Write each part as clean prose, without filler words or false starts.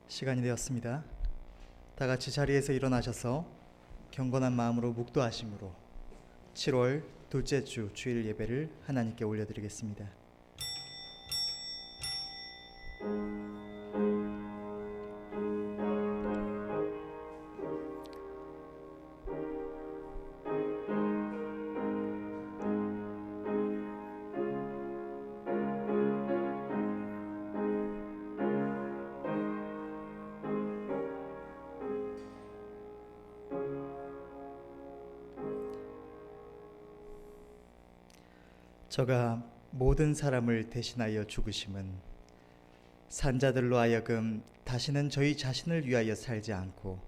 시간이 되었습니다. 다 같이 자리에서 일어나셔서 경건한 마음으로 묵도하심으로 7월 둘째 주 주일 예배를 하나님께 올려드리겠습니다. 저가 모든 사람을 대신하여 죽으심은 산자들로 하여금 다시는 저희 자신을 위하여 살지 않고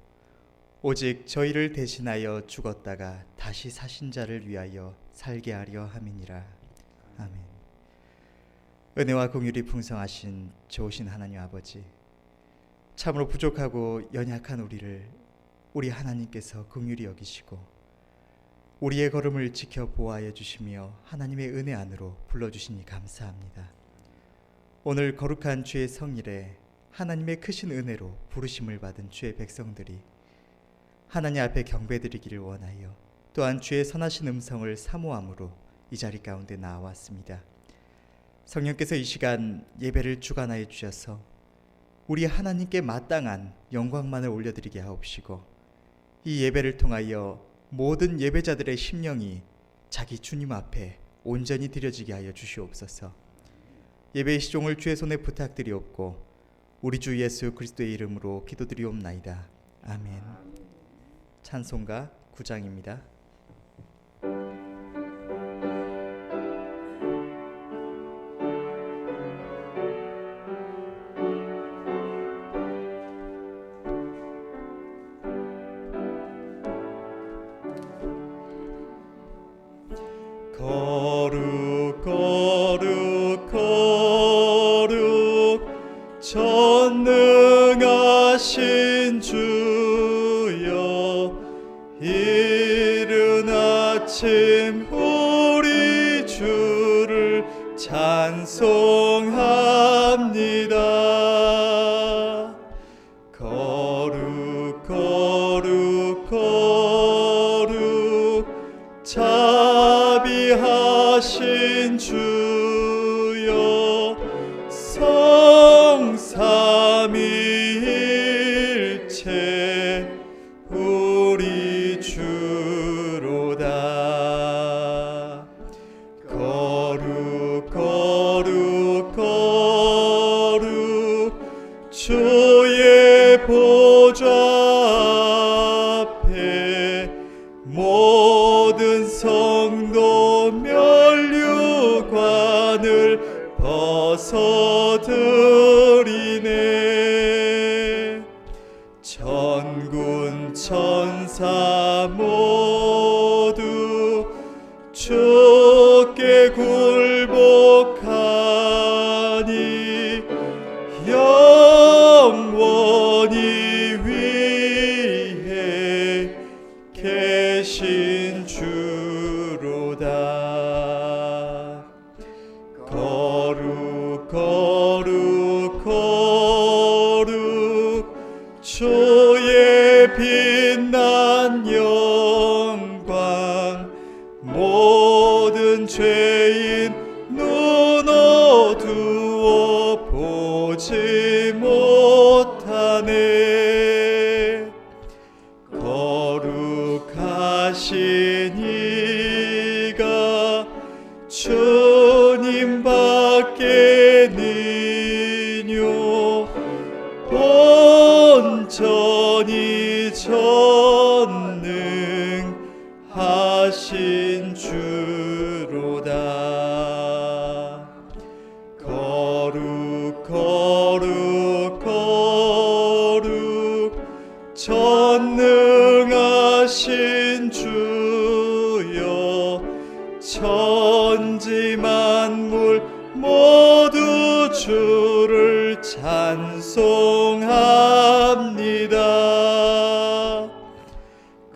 오직 저희를 대신하여 죽었다가 다시 사신 자를 위하여 살게 하려 함이니라. 아멘. 은혜와 긍휼이 풍성하신 좋으신 하나님 아버지, 참으로 부족하고 연약한 우리를 우리 하나님께서 긍휼히 여기시고 우리의 걸음을 지켜 보호하여 주시며 하나님의 은혜 안으로 불러주시니 감사합니다. 오늘 거룩한 주의 성일에 하나님의 크신 은혜로 부르심을 받은 주의 백성들이 하나님 앞에 경배드리기를 원하여 또한 주의 선하신 음성을 사모함으로 이 자리 가운데 나왔습니다. 성령께서 이 시간 예배를 주관하여 주셔서 우리 하나님께 마땅한 영광만을 올려드리게 하옵시고 이 예배를 통하여 모든 예배자들의 심령이 자기 주님 앞에 온전히 드려지게 하여 주시옵소서. 예배의 시종을 주의 손에 부탁드리옵고 우리 주 예수 그리스도의 이름으로 기도드리옵나이다. 아멘. 찬송가 9장입니다. 거룩 거룩 거룩 전능하신 주여, 이른 아침 우리 주를 찬송합니다. 거룩 거룩 거룩 자비하신 주여, 성삼위일체 우리 주로다. 거룩 거룩 거룩 주의 보좌 앞에 모든 성도 면류관을 벗어드리네. 천군 천사 모두 주께 굴복하니 영원히 위에 계신 주로다. 거룩 거룩 거룩 주의 빛난 영광, 모든 죄인 눈 어두워 보지 못하네. 거룩하신 이가 주님밖에 니뇨, 온전히 전능하신 주로다. 거룩 거룩 거룩 전능하신 주여, 천지 만물 모두 주를 찬송합니다.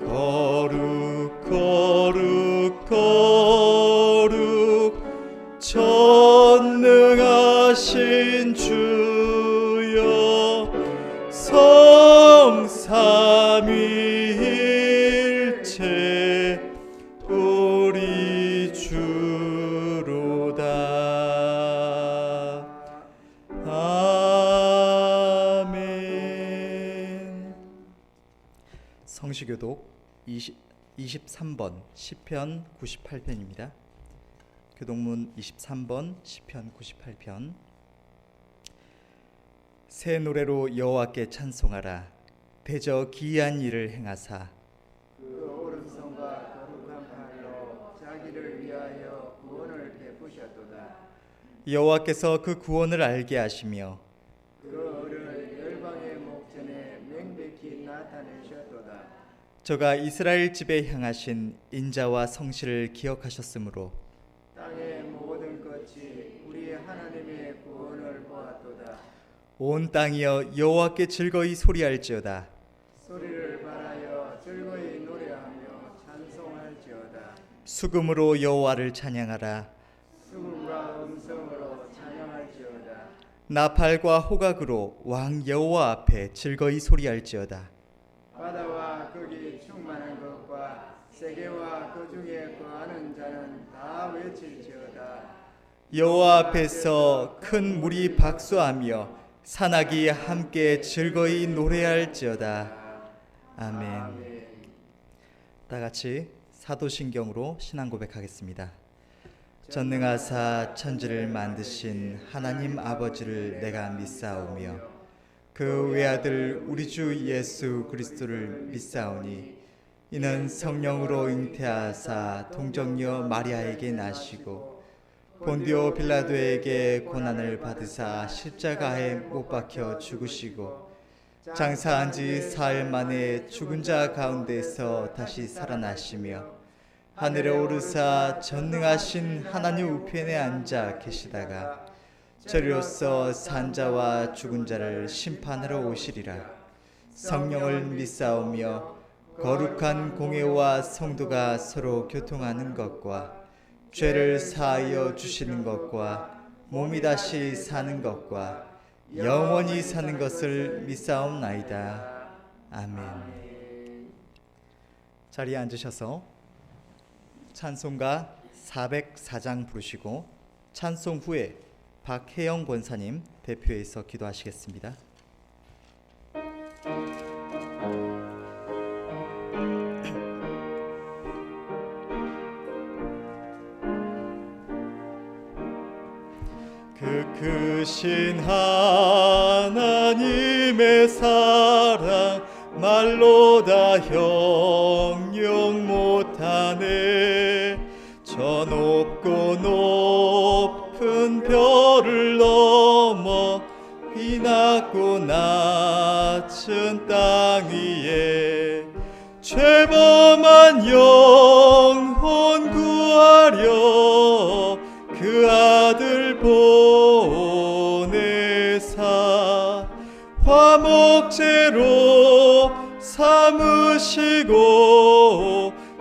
거룩 거룩 거룩 전능하신 주여, 삼위일체 우리 주로다. 아멘. 성시교독 23번 시편 98편입니다. 교독문 23번 시편 98편. 새 노래로 여호와께 찬송하라. 대저 기이한 일을 행하사 그 오른손과 거룩한 팔로 자기를 위하여 구원을 베푸셨도다. 여호와께서 그 구원을 알게 하시며 그 얼을 열방의 목전에 명백히 나타내셨도다. 저가 이스라엘 집에 향하신 인자와 성실을 기억하셨으므로 땅의 모든 것이 우리 하나님의 구원을 보았도다. 온 땅이여 여호와께 즐거이 소리할지어다. 소리를 발하여 즐거이 노래하며 찬송할지어다. 수금으로 여호와를 찬양하라. 수금과 음성으로 찬양할지어다. 나팔과 호각으로 왕 여호와 앞에 즐거이 소리할지어다. 바다와 거기 충만한 것과 세계와 그 중에 거하는 자는 다 외칠지어다. 여호와 앞에서 큰 물이 박수하며 산악이 함께 즐거이 노래할지어다. 아멘. 다 같이 사도신경으로 신앙 고백하겠습니다. 전능하사 천지를 만드신 하나님 아버지를 내가 믿사오며 그 외아들 우리 주 예수 그리스도를 믿사오니 이는 성령으로 잉태하사 동정녀 마리아에게 나시고 본디오 빌라도에게 고난을 받으사 십자가에 못 박혀 죽으시고 장사한 지 사흘 만에 죽은 자 가운데서 다시 살아나시며 하늘에 오르사 전능하신 하나님 우편에 앉아 계시다가 저리로서 산자와 죽은 자를 심판하러 오시리라. 성령을 믿사오며 거룩한 공회와 성도가 서로 교통하는 것과 죄를 사하여 주시는 것과 몸이 다시 사는 것과 영원히 사는 것을 믿사옵나이다. 아멘. 자리에 앉으셔서 찬송가 404장 부르시고 찬송 후에 박혜영 권사님 대표해서 기도하시겠습니다. 그 크신 하나님의 사랑 말로 다 형용 못하네. 저 높고 높은 별을 넘어 이 낮고 낮은 땅 위에 죄범한 영혼 구하려 그 아들 보내사 화목제로 삼으시고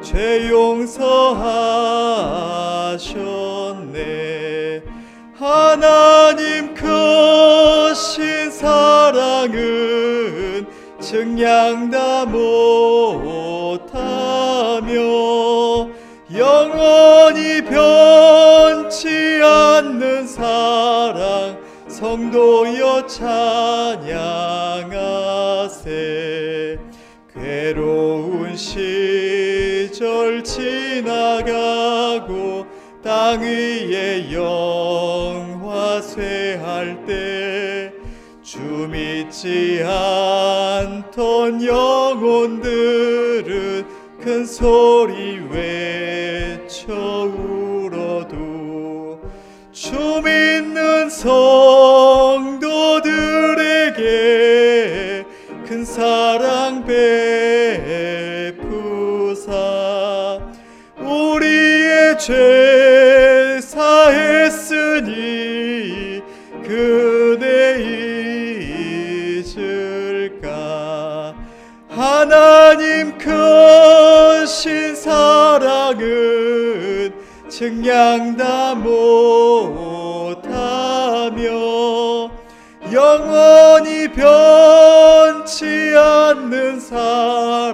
죄 용서하셨네. 하나님 크신 사랑은 증량다 못하며 영원히 변치 않는 사랑 성도여 찬양하세. 괴로운 시절 지나가고 땅 위에 영화 쇠할 때 주 믿지 않던 영혼들은 큰 소리 외쳐 울어도 주 믿는 성도들에게 큰 사랑 베푸사 우리의 죄 사했으니 그네 잊을까. 하나님 크신 사랑은 증량다 못하며 영원히 변치 않는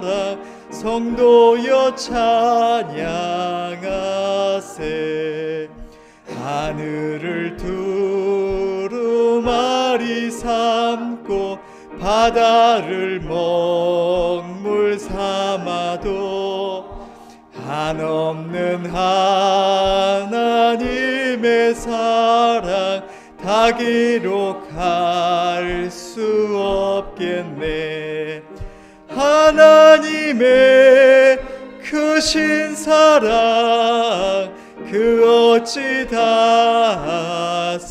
사랑 성도여 찬양하세. 하늘을 두루마리 삼고 바다를 먹물 삼아도 한없는 하나님의 사랑 다 기록할 수 없겠네. 하나님의 크신 사랑 그 어찌 닿았을까.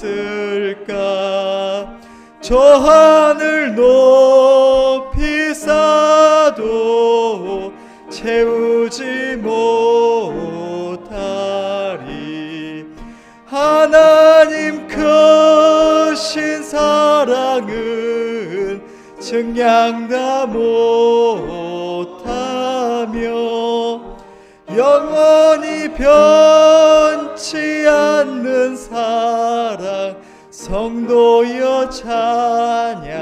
저 하늘 높이 쌓아도 채우지 못하리. 하나님 크신 사랑은 측량 다 못하며 영원히 변치 않는 사랑 성도여 찬양하세.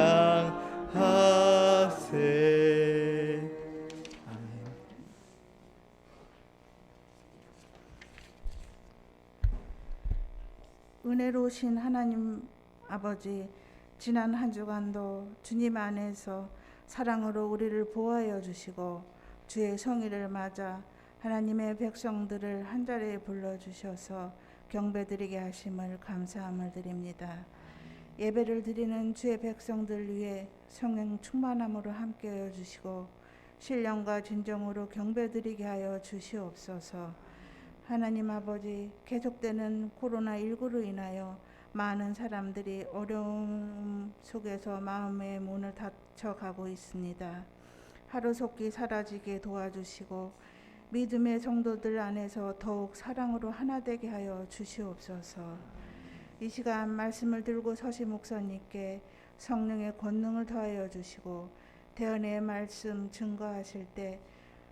아멘. 은혜로우신 하나님 아버지, 지난 한 주간도 주님 안에서 사랑으로 우리를 보호하여 주시고 주의 성일을 맞아 하나님의 백성들을 한자리에 불러주셔서 경배드리게 하심을 감사함을 드립니다. 예배를 드리는 주의 백성들 위해 성령 충만함으로 함께하여 주시고 신령과 진정으로 경배드리게 하여 주시옵소서. 하나님 아버지, 계속되는 코로나19로 인하여 많은 사람들이 어려움 속에서 마음의 문을 닫혀가고 있습니다. 하루속히 사라지게 도와주시고 믿음의 성도들 안에서 더욱 사랑으로 하나 되게 하여 주시옵소서. 이 시간 말씀을 들고 서신 목사님께 성령의 권능을 더하여 주시고 대언의 말씀 증거하실 때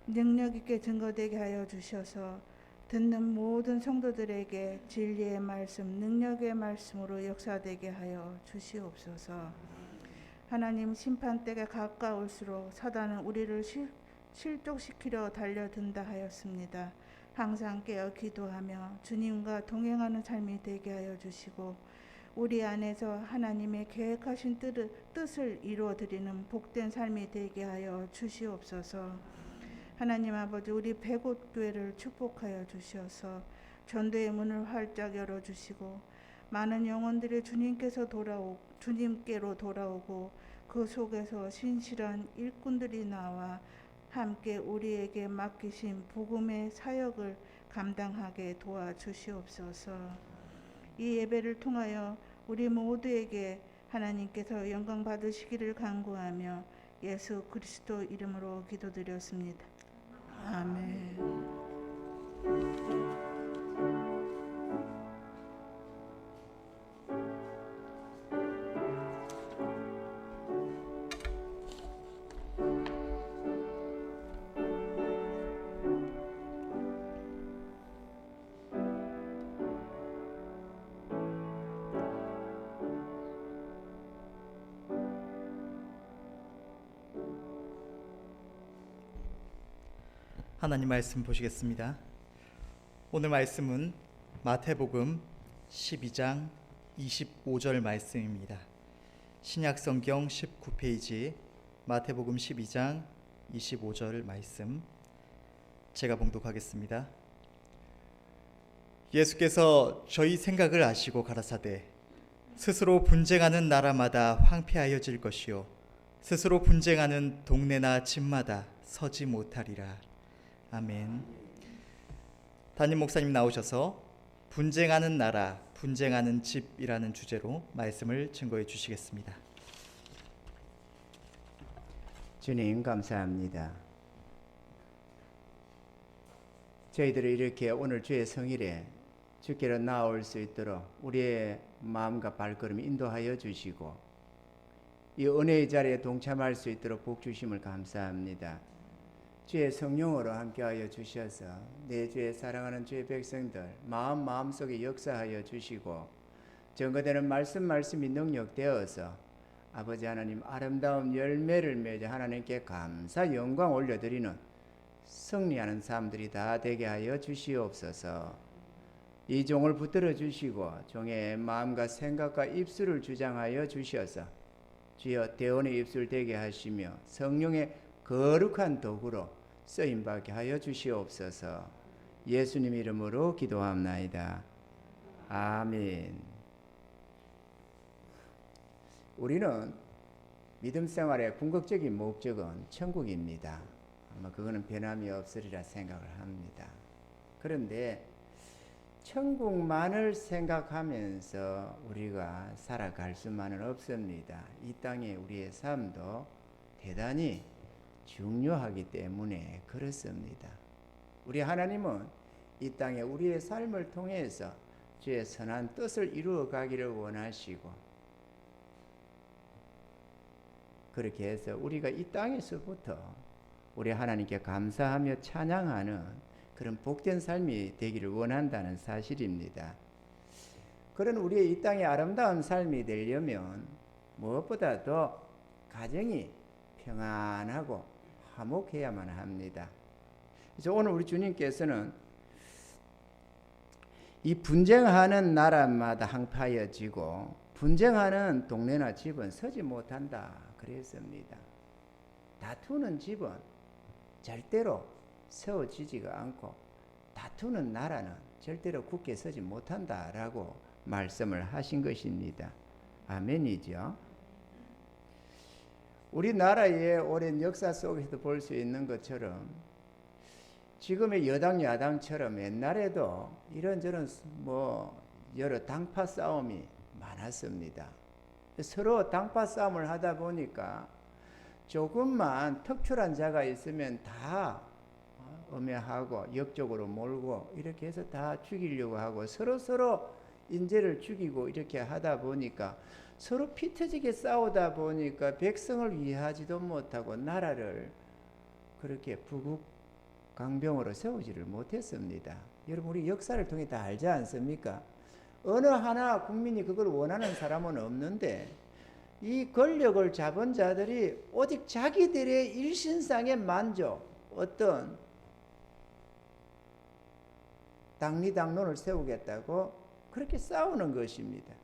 능력 있게 증거되게 하여 주셔서 듣는 모든 성도들에게 진리의 말씀, 능력의 말씀으로 역사되게 하여 주시옵소서. 하나님, 심판때가 가까울수록 사단은 우리를 실족시키려 달려든다 하였습니다. 항상 깨어 기도하며 주님과 동행하는 삶이 되게 하여 주시고 우리 안에서 하나님의 계획하신 뜻을 이루어드리는 복된 삶이 되게 하여 주시옵소서. 하나님 아버지, 우리 백옷교회를 축복하여 주셔서 전도의 문을 활짝 열어주시고 많은 영혼들이 주님께로 돌아오고 그 속에서 신실한 일꾼들이 나와 함께 우리에게 맡기신 복음의 사역을 감당하게 도와주시옵소서. 이 예배를 통하여 우리 모두에게 하나님께서 영광 받으시기를 간구하며 예수 그리스도 이름으로 기도드렸습니다. 아멘. 하나님 말씀 보시겠습니다. 오늘 말씀은 마태복음 12장 25절 말씀입니다. 신약성경 19페이지 마태복음 12장 25절 말씀 제가 봉독하겠습니다. 예수께서 저희 생각을 아시고 가라사대 스스로 분쟁하는 나라마다 황폐하여질 것이요 스스로 분쟁하는 동네나 집마다 서지 못하리라. 아멘. 담임 목사님 나오셔서 분쟁하는 나라, 분쟁하는 집이라는 주제로 말씀을 증거해 주시겠습니다. 주님 감사합니다. 저희들이 이렇게 오늘 주의 성일에 주께로 나아올 수 있도록 우리의 마음과 발걸음 인도하여 주시고 이 은혜의 자리에 동참할 수 있도록 복 주심을 감사합니다. 주의 성령으로 함께하여 주셔서 내 주의 사랑하는 주의 백성들 마음속에 역사하여 주시고 증거되는 말씀이 능력되어서 아버지 하나님 아름다운 열매를 맺어 하나님께 감사 영광 올려드리는 승리하는 사람들이 다 되게 하여 주시옵소서. 이 종을 붙들어 주시고 종의 마음과 생각과 입술을 주장하여 주셔서 주여 대원의 입술 되게 하시며 성령의 거룩한 도구로 쓰임받게 하여 주시옵소서. 예수님 이름으로 기도합나이다. 아멘. 우리는 믿음 생활의 궁극적인 목적은 천국입니다. 아마 그거는 변함이 없으리라 생각을 합니다. 그런데 천국만을 생각하면서 우리가 살아갈 수만은 없습니다. 이 땅에 우리의 삶도 대단히 중요하기 때문에 그렇습니다. 우리 하나님은 이 땅에 우리의 삶을 통해서 주의 선한 뜻을 이루어 가기를 원하시고 그렇게 해서 우리가 이 땅에서부터 우리 하나님께 감사하며 찬양하는 그런 복된 삶이 되기를 원한다는 사실입니다. 그런 우리의 이 땅의 아름다운 삶이 되려면 무엇보다도 가정이 평안하고 화목해야만 합니다. 그래서 오늘 우리 주님께서는 이 분쟁하는 나라마다 항파해지고 분쟁하는 동네나 집은 서지 못한다 그랬습니다. 다투는 집은 절대로 세워지지가 않고 다투는 나라는 절대로 굳게 서지 못한다라고 말씀을 하신 것입니다. 아멘이죠. 우리나라의 오랜 역사 속에서도 볼 수 있는 것처럼 지금의 여당 야당처럼 옛날에도 이런저런 여러 당파 싸움이 많았습니다. 서로 당파 싸움을 하다 보니까 조금만 특출한 자가 있으면 다 엄해하고 역적으로 몰고 이렇게 해서 다 죽이려고 하고 서로 인재를 죽이고 이렇게 하다 보니까 서로 피 터지게 싸우다 보니까 백성을 위하지도 못하고 나라를 그렇게 부국강병으로 세우지를 못했습니다. 여러분 우리 역사를 통해 다 알지 않습니까? 어느 하나 국민이 그걸 원하는 사람은 없는데 이 권력을 잡은 자들이 오직 자기들의 일신상의 만족, 어떤 당리당론을 세우겠다고 그렇게 싸우는 것입니다.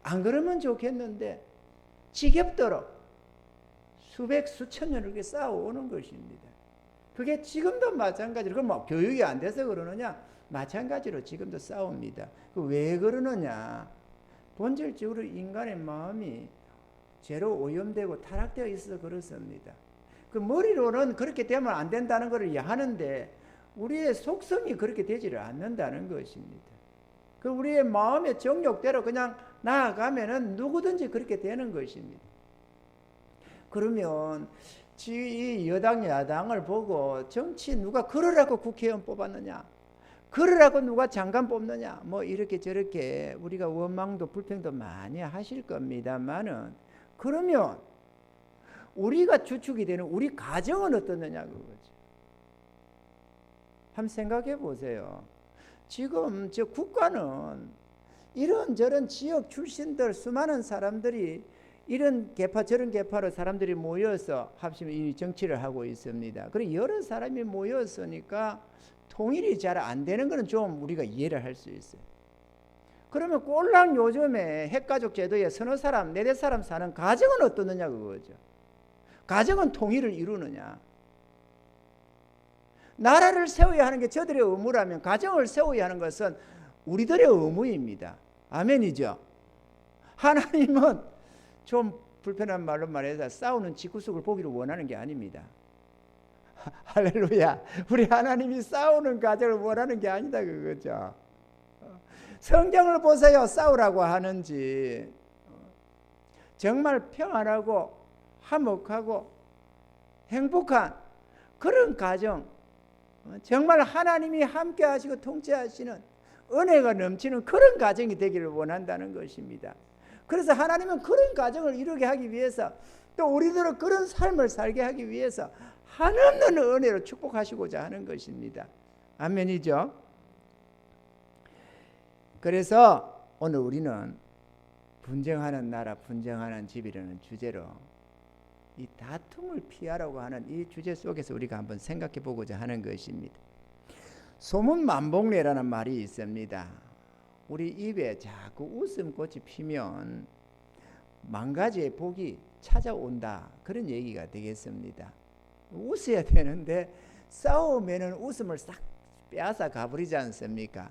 안 그러면 좋겠는데 지겹도록 수백 수천 년을 그렇게 싸워오는 것입니다. 그게 지금도 마찬가지로 그럼 교육이 안 돼서 그러느냐? 마찬가지로 지금도 싸웁니다. 왜 그러느냐? 본질적으로 인간의 마음이 죄로 오염되고 타락되어 있어서 그렇습니다. 그 머리로는 그렇게 되면 안 된다는 것을 이해하는데 우리의 속성이 그렇게 되지를 않는다는 것입니다. 그 우리의 마음의 정욕대로 그냥 나아가면은 누구든지 그렇게 되는 것입니다. 그러면 이 여당 야당을 보고 정치 누가 그러라고 국회의원 뽑았느냐? 그러라고 누가 장관 뽑느냐? 이렇게 저렇게 우리가 원망도 불평도 많이 하실 겁니다만은 그러면 우리가 주축이 되는 우리 가정은 어떻느냐 그거죠. 한번 생각해 보세요. 지금 저 국가는 이런저런 지역 출신들 수많은 사람들이 이런 계파 저런 계파로 사람들이 모여서 합심이 정치를 하고 있습니다. 그리고 여러 사람이 모였으니까 통일이 잘 안 되는 것은 좀 우리가 이해를 할 수 있어요. 그러면 꼴랑 요즘에 핵가족 제도에 서너 사람, 네댓 사람 사는 가정은 어떻느냐 그거죠. 가정은 통일을 이루느냐. 나라를 세워야 하는 게 저들의 의무라면 가정을 세워야 하는 것은 우리들의 의무입니다. 아멘이죠. 하나님은 좀 불편한 말로 말해서 싸우는 집구석을 보기를 원하는 게 아닙니다. 할렐루야. 우리 하나님이 싸우는 가정을 원하는 게 아니다 그거죠. 성경을 보세요. 싸우라고 하는지. 정말 평안하고 화목하고 행복한 그런 가정, 정말 하나님이 함께 하시고 통치하시는 은혜가 넘치는 그런 가정이 되기를 원한다는 것입니다. 그래서 하나님은 그런 가정을 이루게 하기 위해서 또 우리들은 그런 삶을 살게 하기 위해서 한없는 은혜로 축복하시고자 하는 것입니다. 아멘이죠. 그래서 오늘 우리는 분쟁하는 나라, 분쟁하는 집이라는 주제로 이 다툼을 피하라고 하는 이 주제 속에서 우리가 한번 생각해 보고자 하는 것입니다. 소문만복래라는 말이 있습니다. 우리 입에 자꾸 웃음꽃이 피면 만가지의 복이 찾아온다, 그런 얘기가 되겠습니다. 웃어야 되는데 싸우면은 웃음을 싹 빼앗아 가버리지 않습니까?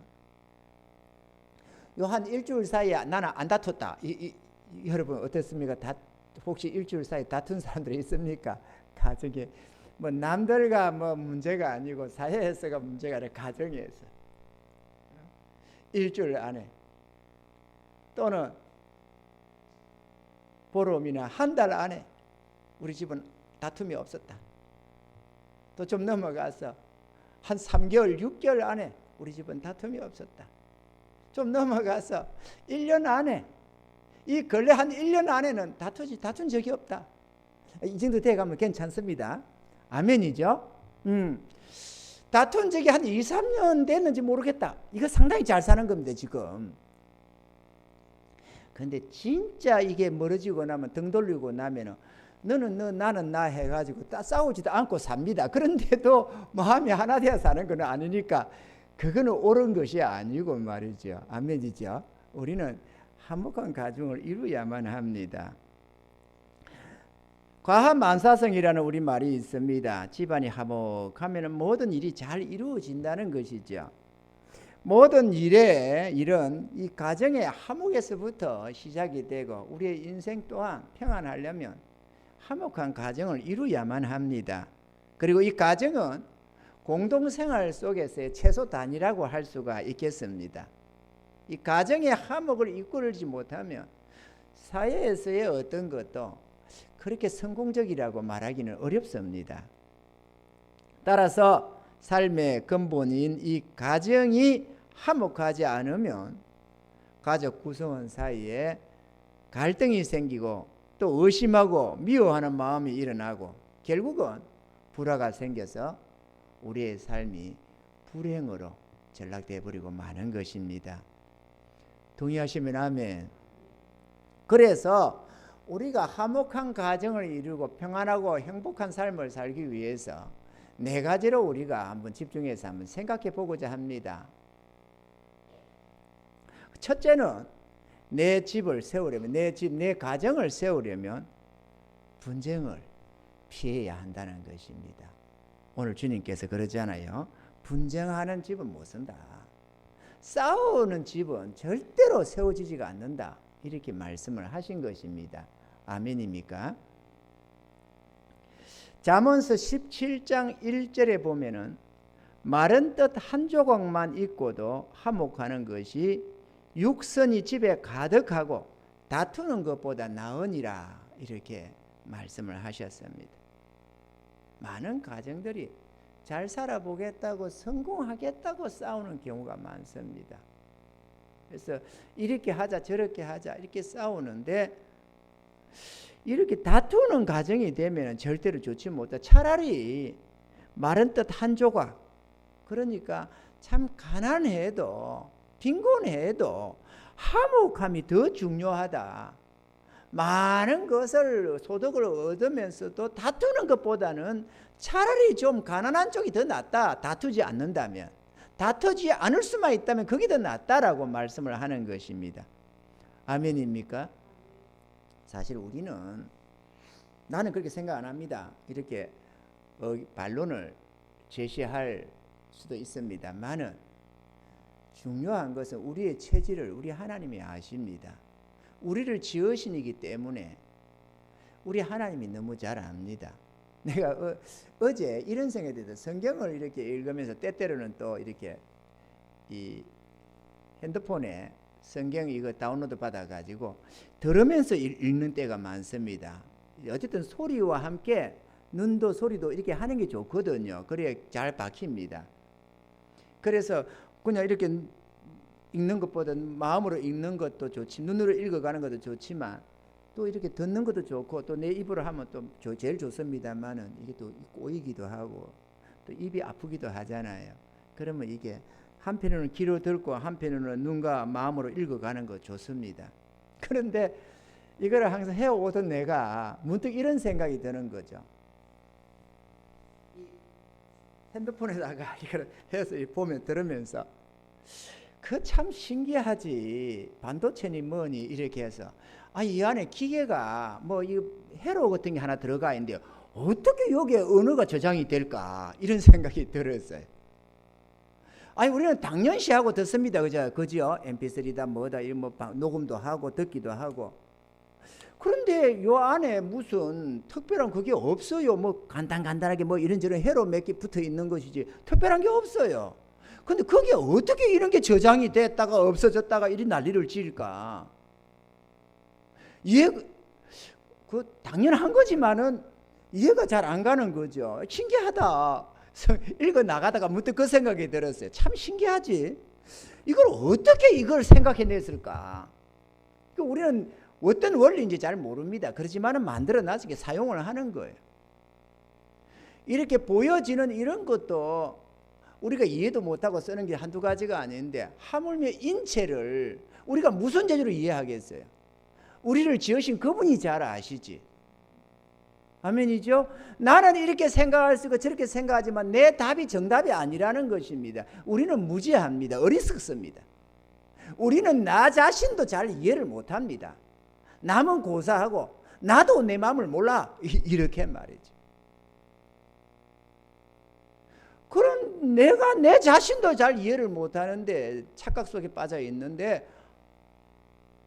요 한 일주일 사이에 나는 안 다퉜다. 여러분 어떻습니까? 혹시 일주일 사이에 다툰 사람들이 있습니까? 가정에 뭐 남들과 뭐 문제가 아니고 사회에서가 문제가 아니라 가정에서 일주일 안에 또는 보름이나 한 달 안에 우리 집은 다툼이 없었다. 또 좀 넘어가서 한 3개월, 6개월 안에 우리 집은 다툼이 없었다. 좀 넘어가서 1년 안에, 이 근래 한 1년 안에는 다툰 적이 없다. 이 정도 돼가면 괜찮습니다. 아멘이죠? 다툰 적이 한 2, 3년 됐는지 모르겠다. 이거 상당히 잘 사는 겁니다, 지금. 근데 진짜 이게 멀어지고 나면, 등 돌리고 나면은 너는 너, 나는 나 해가지고 싸우지도 않고 삽니다. 그런데도 마음이 하나 되어 사는 건 아니니까 그거는 옳은 것이 아니고 말이죠. 아멘이죠. 우리는 화목한 가정을 이루어야만 합니다. 과합만사성이라는 우리 말이 있습니다. 집안이 화목하면 모든 일이 잘 이루어진다는 것이죠. 모든 일은 이 가정의 화목에서부터 시작이 되고 우리의 인생 또한 평안하려면 화목한 가정을 이루어야만 합니다. 그리고 이 가정은 공동생활 속에서의 최소 단위라고 할 수가 있겠습니다. 이 가정의 화목을 이끌지 못하면 사회에서의 어떤 것도 그렇게 성공적이라고 말하기는 어렵습니다. 따라서 삶의 근본인 이 가정이 화목하지 않으면 가족 구성원 사이에 갈등이 생기고 또 의심하고 미워하는 마음이 일어나고 결국은 불화가 생겨서 우리의 삶이 불행으로 전락되어 버리고 마는 것입니다. 동의하시면 아멘. 그래서 우리가 화목한 가정을 이루고 평안하고 행복한 삶을 살기 위해서 4가지로 우리가 한번 집중해서 한번 생각해 보고자 합니다. 첫째는 내 집을 세우려면, 내 가정을 세우려면 분쟁을 피해야 한다는 것입니다. 오늘 주님께서 그러잖아요. 분쟁하는 집은 못 산다. 싸우는 집은 절대로 세워지지가 않는다. 이렇게 말씀을 하신 것입니다. 아멘입니까? 잠언서 17장 1절에 보면은 마른 뜻 한 조각만 있고도 화목하는 것이 육선이 집에 가득하고 다투는 것보다 나으니라, 이렇게 말씀을 하셨습니다. 많은 가정들이 잘 살아보겠다고 성공하겠다고 싸우는 경우가 많습니다. 그래서 이렇게 하자 저렇게 하자 이렇게 싸우는데 이렇게 다투는 가정이 되면 절대로 좋지 못해. 차라리 마른 뜻 한 조각, 그러니까 참 가난해도 빈곤해도 화목함이 더 중요하다. 많은 것을 소득을 얻으면서도 다투는 것보다는 차라리 좀 가난한 쪽이 더 낫다. 다투지 않는다면, 다투지 않을 수만 있다면 그게 더 낫다라고 말씀을 하는 것입니다. 아멘입니까? 사실 우리는, 나는 그렇게 생각 안 합니다. 이렇게 반론을 제시할 수도 있습니다만은 중요한 것은 우리의 체질을 우리 하나님이 아십니다. 우리를 지으시기 때문에 우리 하나님이 너무 잘 압니다. 내가 어제 이런 생각이 들어요. 성경을 이렇게 읽으면서 때때로는 또 이렇게 이 핸드폰에 성경 이거 다운로드 받아가지고 들으면서 읽는 때가 많습니다. 어쨌든 소리와 함께 눈도 소리도 이렇게 하는 게 좋거든요. 그래야 잘 박힙니다. 그래서 그냥 이렇게 읽는 것보다 마음으로 읽는 것도 좋지, 눈으로 읽어가는 것도 좋지만 또 이렇게 듣는 것도 좋고 또 내 입으로 하면 또 제일 좋습니다만은 이게 또 꼬이기도 하고 또 입이 아프기도 하잖아요. 그러면 이게 한편으로는 귀로 듣고 한편으로는 눈과 마음으로 읽어가는 거 좋습니다. 그런데 이거를 항상 해오던 내가 문득 이런 생각이 드는 거죠. 핸드폰에다가 이걸 해서 보면 들으면서 그 참 신기하지. 반도체니 뭐니 이렇게 해서 이 안에 기계가 뭐 이 회로 같은 게 하나 들어가 있는데 어떻게 여기에 언어가 저장이 될까 이런 생각이 들었어요. 우리는 당연시 하고 듣습니다. 그죠? MP3다 뭐다 이런 뭐 녹음도 하고 듣기도 하고. 그런데 요 안에 무슨 특별한 그게 없어요. 뭐 간단하게 뭐 이런저런 회로 몇 개 붙어 있는 것이지 특별한 게 없어요. 근데 그게 어떻게 이런 게 저장이 됐다가 없어졌다가 이리 난리를 지을까? 당연한 거지만은 이해가 잘 안 가는 거죠. 신기하다. 읽어 나가다가 문득 그 생각이 들었어요. 참 신기하지. 이걸 어떻게 이걸 생각해냈을까? 우리는 어떤 원리인지 잘 모릅니다. 그렇지만은 만들어놔서 사용을 하는 거예요. 이렇게 보여지는 이런 것도 우리가 이해도 못하고 쓰는 게 한두 가지가 아닌데 하물며 인체를 우리가 무슨 재주로 이해하겠어요? 우리를 지으신 그분이 잘 아시지. 아멘이죠? 나는 이렇게 생각할 수 있고 저렇게 생각하지만 내 답이 정답이 아니라는 것입니다. 우리는 무지합니다. 어리석습니다. 우리는 나 자신도 잘 이해를 못합니다. 남은 고사하고 나도 내 마음을 몰라 이렇게 말이죠. 그런 내가 내 자신도 잘 이해를 못하는데 착각 속에 빠져 있는데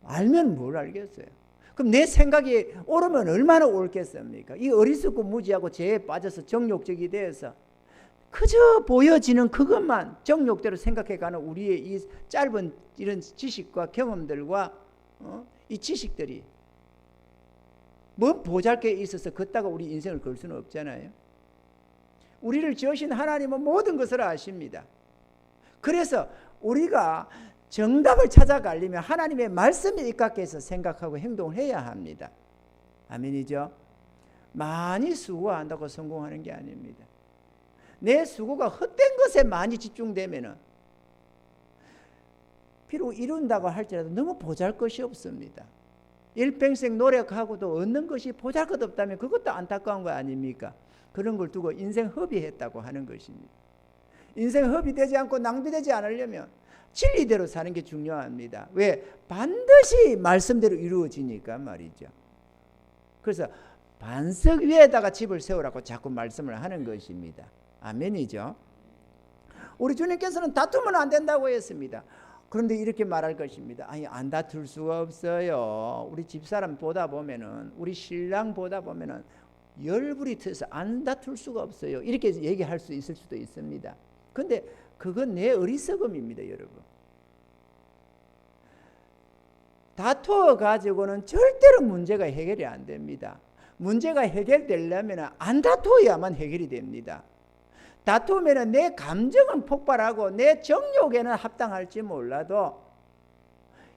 알면 뭘 알겠어요. 그럼 내 생각이 옳으면 얼마나 옳겠습니까? 이 어리석고 무지하고 죄에 빠져서 정욕적이 돼서 그저 보여지는 그것만 정욕대로 생각해가는 우리의 이 짧은 이런 지식과 경험들과 이 지식들이 뭐 보잘게 있어서 걷다가 우리 인생을 걸 수는 없잖아요. 우리를 지으신 하나님은 모든 것을 아십니다. 그래서 우리가 정답을 찾아가려면 하나님의 말씀에 입각해서 생각하고 행동을 해야 합니다. 아멘이죠? 많이 수고한다고 성공하는 게 아닙니다. 내 수고가 헛된 것에 많이 집중되면은 비록 이룬다고 할지라도 너무 보잘것이 없습니다. 일평생 노력하고도 얻는 것이 보잘것없다면 그것도 안타까운 거 아닙니까? 그런 걸 두고 인생 허비했다고 하는 것입니다. 인생 허비되지 않고 낭비되지 않으려면 진리대로 사는 게 중요합니다. 왜? 반드시 말씀대로 이루어지니까 말이죠. 그래서 반석 위에다가 집을 세우라고 자꾸 말씀을 하는 것입니다. 아멘이죠. 우리 주님께서는 다투면 안 된다고 했습니다. 그런데 이렇게 말할 것입니다. 안 다툴 수가 없어요. 우리 집사람 보다 보면은 우리 신랑 보다 보면은 열불이 터서 안 다툴 수가 없어요. 이렇게 얘기할 수 있을 수도 있습니다. 근데 그건 내 어리석음입니다, 여러분. 다투어 가지고는 절대로 문제가 해결이 안 됩니다. 문제가 해결되려면 안 다투어야만 해결이 됩니다. 다투면 내 감정은 폭발하고 내 정욕에는 합당할지 몰라도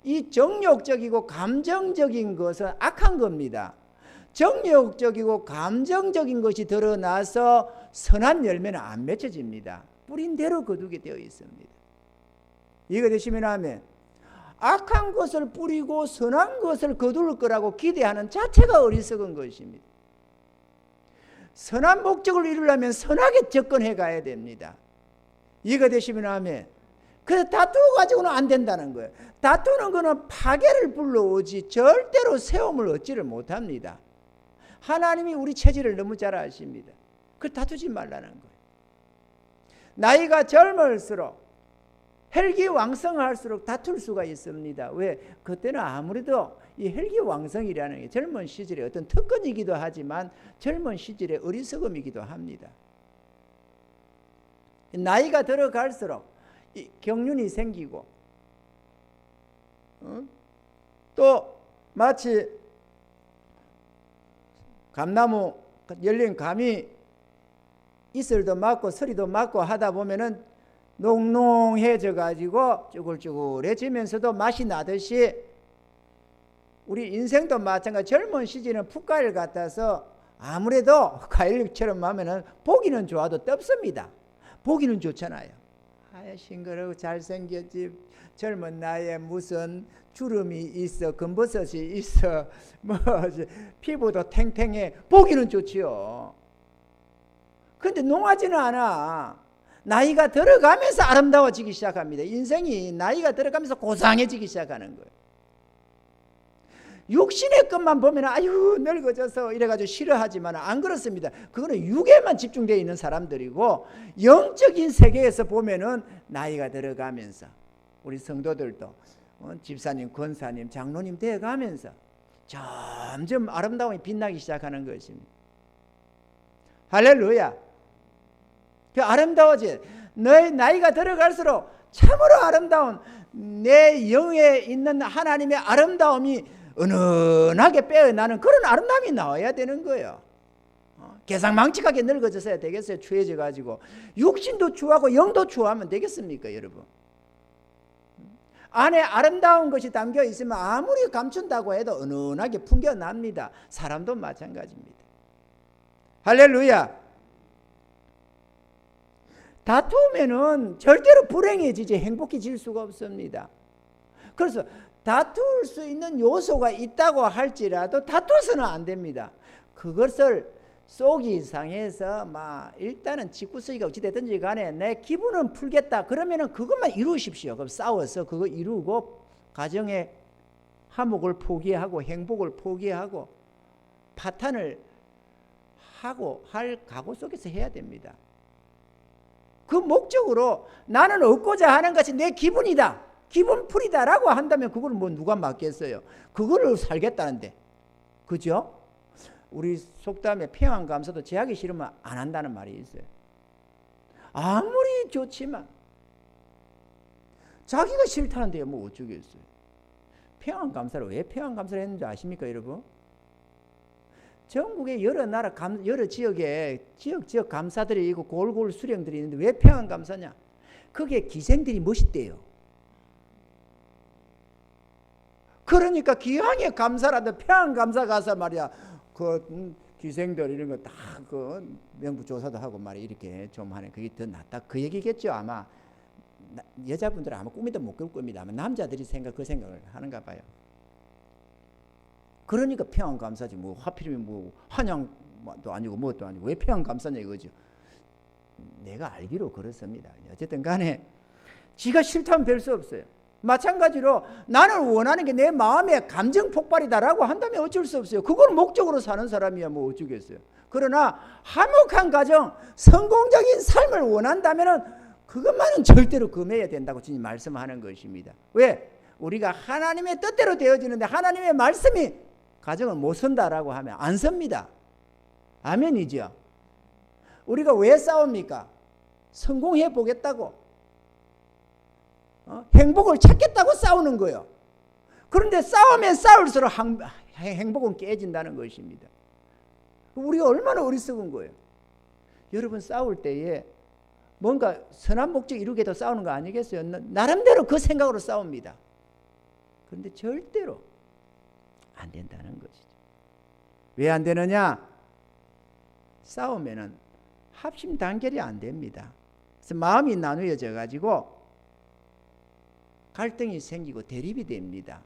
이 정욕적이고 감정적인 것은 악한 겁니다. 정욕적이고 감정적인 것이 드러나서 선한 열매는 안 맺혀집니다. 뿌린 대로 거두게 되어 있습니다. 이해가 되시면 아멘. 악한 것을 뿌리고 선한 것을 거둘 거라고 기대하는 자체가 어리석은 것입니다. 선한 목적을 이루려면 선하게 접근해 가야 됩니다. 이해가 되시면 아멘. 그래서 다투어 가지고는 안 된다는 거예요. 다투는 거는 파괴를 불러오지 절대로 세움을 얻지를 못합니다. 하나님이 우리 체질을 너무 잘 아십니다. 그 다투지 말라는 거예요. 나이가 젊을수록 혈기왕성할수록 다툴 수가 있습니다. 왜? 그때는 아무래도 이 혈기왕성이라는 게 젊은 시절의 어떤 특권이기도 하지만 젊은 시절의 어리석음이기도 합니다. 나이가 들어갈수록 경륜이 생기고 또 마치 감나무 열린 감이 이슬도 맞고 서리도 맞고 하다 보면은 농농해져 가지고 쭈글쭈글해지면서도 맛이 나듯이 우리 인생도 마찬가지. 젊은 시절은 풋과일 같아서 아무래도 과일처럼 하면은 보기는 좋아도 떫습니다. 보기는 좋잖아요. 싱그러고 잘생겼지. 젊은 나이에 무슨 주름이 있어, 검버섯이 있어, 뭐 피부도 탱탱해. 보기는 좋지요. 근데 농하지는 않아. 나이가 들어가면서 아름다워지기 시작합니다. 인생이 나이가 들어가면서 고상해지기 시작하는 거예요. 육신의 것만 보면 아유 늙어져서 이래가지고 싫어하지만 안 그렇습니다. 그거는 육에만 집중되어 있는 사람들이고, 영적인 세계에서 보면은 나이가 들어가면서 우리 성도들도 집사님, 권사님, 장로님 되어가면서 점점 아름다움이 빛나기 시작하는 것입니다. 할렐루야. 그 아름다워지. 너의 나이가 들어갈수록 참으로 아름다운 내 영에 있는 하나님의 아름다움이 은은하게 빼어나는 그런 아름다움이 나와야 되는 거예요. 개상망측하게 늙어져서야 되겠어요? 추해져 가지고 육신도 추하고 영도 추하면 되겠습니까, 여러분? 안에 아름다운 것이 담겨 있으면 아무리 감춘다고 해도 은은하게 풍겨납니다. 사람도 마찬가지입니다. 할렐루야. 다투면은 절대로 불행해지지 행복해질 수가 없습니다. 그래서 다툴 수 있는 요소가 있다고 할지라도 다투서는 안 됩니다. 그것을 속이 상해서 막 일단은 직구쓰기가 어찌됐든지 간에 내 기분은 풀겠다 그러면은 그것만 이루십시오. 그럼 싸워서 그거 이루고 가정의 화목을 포기하고 행복을 포기하고 파탄을 하고 할 각오 속에서 해야 됩니다. 그 목적으로 나는 얻고자 하는 것이 내 기분이다, 기분풀이다라고 한다면 그걸 뭐 누가 맡겠어요? 그거를 살겠다는데, 그죠? 우리 속담에 평안감사도 제하기 싫으면 안 한다는 말이 있어요. 아무리 좋지만 자기가 싫다는데 뭐 어쩌겠어요? 평안감사를 왜 평안감사를 했는지 아십니까, 여러분? 전국에 여러 나라 여러 지역에 지역 감사들이 있고 골골 수령들이 있는데 왜 평안감사냐? 그게 기생들이 멋있대요. 그러니까 기왕에 감사라도 평안감사 가서 말이야 그 기생들 이런 거 다 그 명부 조사도 하고 말이야 이렇게 좀 하는 그게 더 낫다 그 얘기겠죠. 아마 여자분들은 아마 꿈에도 못 꿀 겁니다. 아마 남자들이 그 생각을 하는가 봐요. 그러니까 평안감사지 뭐 하필이면 뭐 한양도 아니고 뭣도 아니고 왜 평안감사냐 이거죠. 내가 알기로 그렇습니다. 어쨌든 간에 지가 싫다면 별 수 없어요. 마찬가지로 나는 원하는 게 내 마음의 감정 폭발이다라고 한다면 어쩔 수 없어요. 그걸 목적으로 사는 사람이야 뭐 어쩌겠어요. 그러나 화목한 가정, 성공적인 삶을 원한다면 그것만은 절대로 금해야 된다고 주님 말씀하는 것입니다. 왜? 우리가 하나님의 뜻대로 되어지는데 하나님의 말씀이 가정을 못 선다라고 하면 안 섭니다. 아멘이죠. 우리가 왜 싸웁니까? 성공해 보겠다고, 행복을 찾겠다고 싸우는 거예요. 그런데 싸우면 싸울수록 행복은 깨진다는 것입니다. 우리가 얼마나 어리석은 거예요. 여러분 싸울 때에 뭔가 선한 목적 이루게도 싸우는 거 아니겠어요? 나름대로 그 생각으로 싸웁니다. 그런데 절대로 안 된다는 것이죠. 왜 안 되느냐? 싸우면은 합심 단결이 안 됩니다. 그래서 마음이 나누어져 가지고 갈등이 생기고 대립이 됩니다.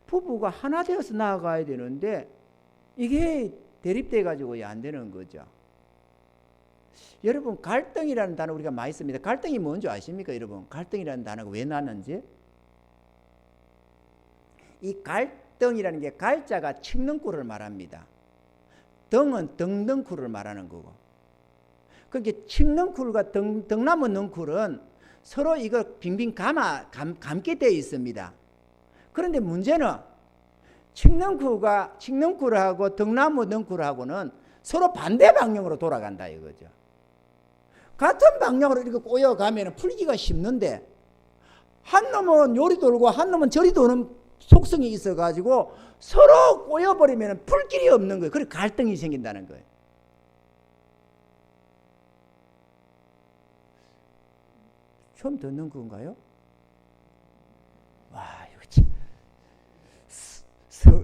부부가 하나 되어서 나아가야 되는데 이게 대립돼 가지고 안 되는 거죠. 여러분 갈등이라는 단어 우리가 많이 씁니다. 갈등이 뭔지 아십니까, 여러분? 갈등이라는 단어가 왜 나왔는지? 이 갈등이라는 게 갈자가 칡능쿨을 말합니다. 등은 등등쿨을 말하는 거고. 그게 칡능쿨과 등나무 능쿨은 서로 이거 빙빙 감게 되어 있습니다. 그런데 문제는 칡능쿨하고 등나무 능쿨하고는 서로 반대 방향으로 돌아간다 이거죠. 같은 방향으로 이렇게 꼬여가면 풀기가 쉽는데 한 놈은 요리 돌고 한 놈은 저리 도는 속성이 있어가지고 서로 꼬여버리면 풀 길이 없는 거예요. 그래서 갈등이 생긴다는 거예요. 처음 듣는 건가요? 와, 이거 참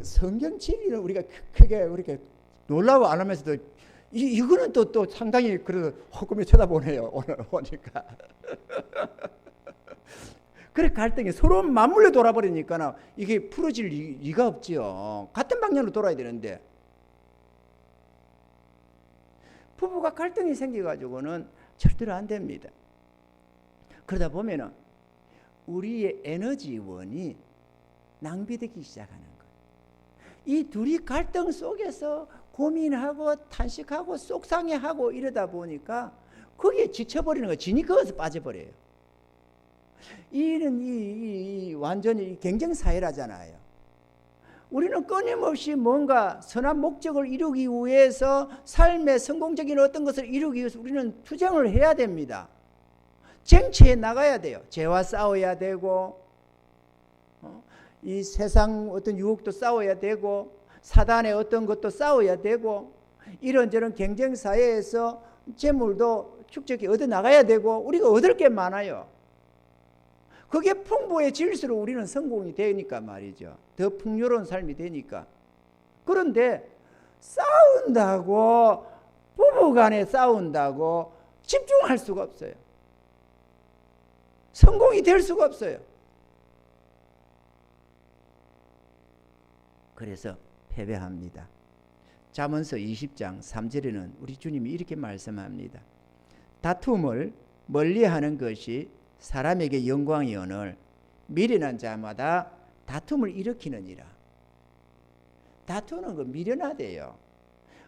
성경 진리는 우리가 크게 이렇게 놀라고 안 하면서도 이거는 또 상당히 그래도 호금이 쳐다보네요. 오늘 보니까 그래 갈등이 서로 맞물려 돌아버리니까 이게 풀어질 리가 없지요. 같은 방향으로 돌아야 되는데 부부가 갈등이 생겨가지고는 절대로 안 됩니다. 그러다 보면은 우리의 에너지원이 낭비되기 시작하는 거예요. 이 둘이 갈등 속에서 고민하고 탄식하고 속상해하고 이러다 보니까 거기에 지쳐버리는 거예요. 진이 거기서 빠져버려요. 이는 완전히 경쟁사회라잖아요. 우리는 끊임없이 뭔가 선한 목적을 이루기 위해서 삶의 성공적인 어떤 것을 이루기 위해서 우리는 투쟁을 해야 됩니다. 쟁취해 나가야 돼요. 죄와 싸워야 되고 이 세상 어떤 유혹도 싸워야 되고 사단의 어떤 것도 싸워야 되고 이런저런 경쟁사회에서 재물도 축적해 얻어 나가야 되고 우리가 얻을 게 많아요. 그게 풍부해질수록 우리는 성공이 되니까 말이죠. 더 풍요로운 삶이 되니까. 그런데 싸운다고 부부간에 싸운다고 집중할 수가 없어요. 성공이 될 수가 없어요. 그래서 패배합니다. 잠언서 20장 3절에는 우리 주님이 이렇게 말씀합니다. 다툼을 멀리하는 것이 사람에게 영광이오늘 미련한 자마다 다툼을 일으키느니라. 다투는 거 미련하대요.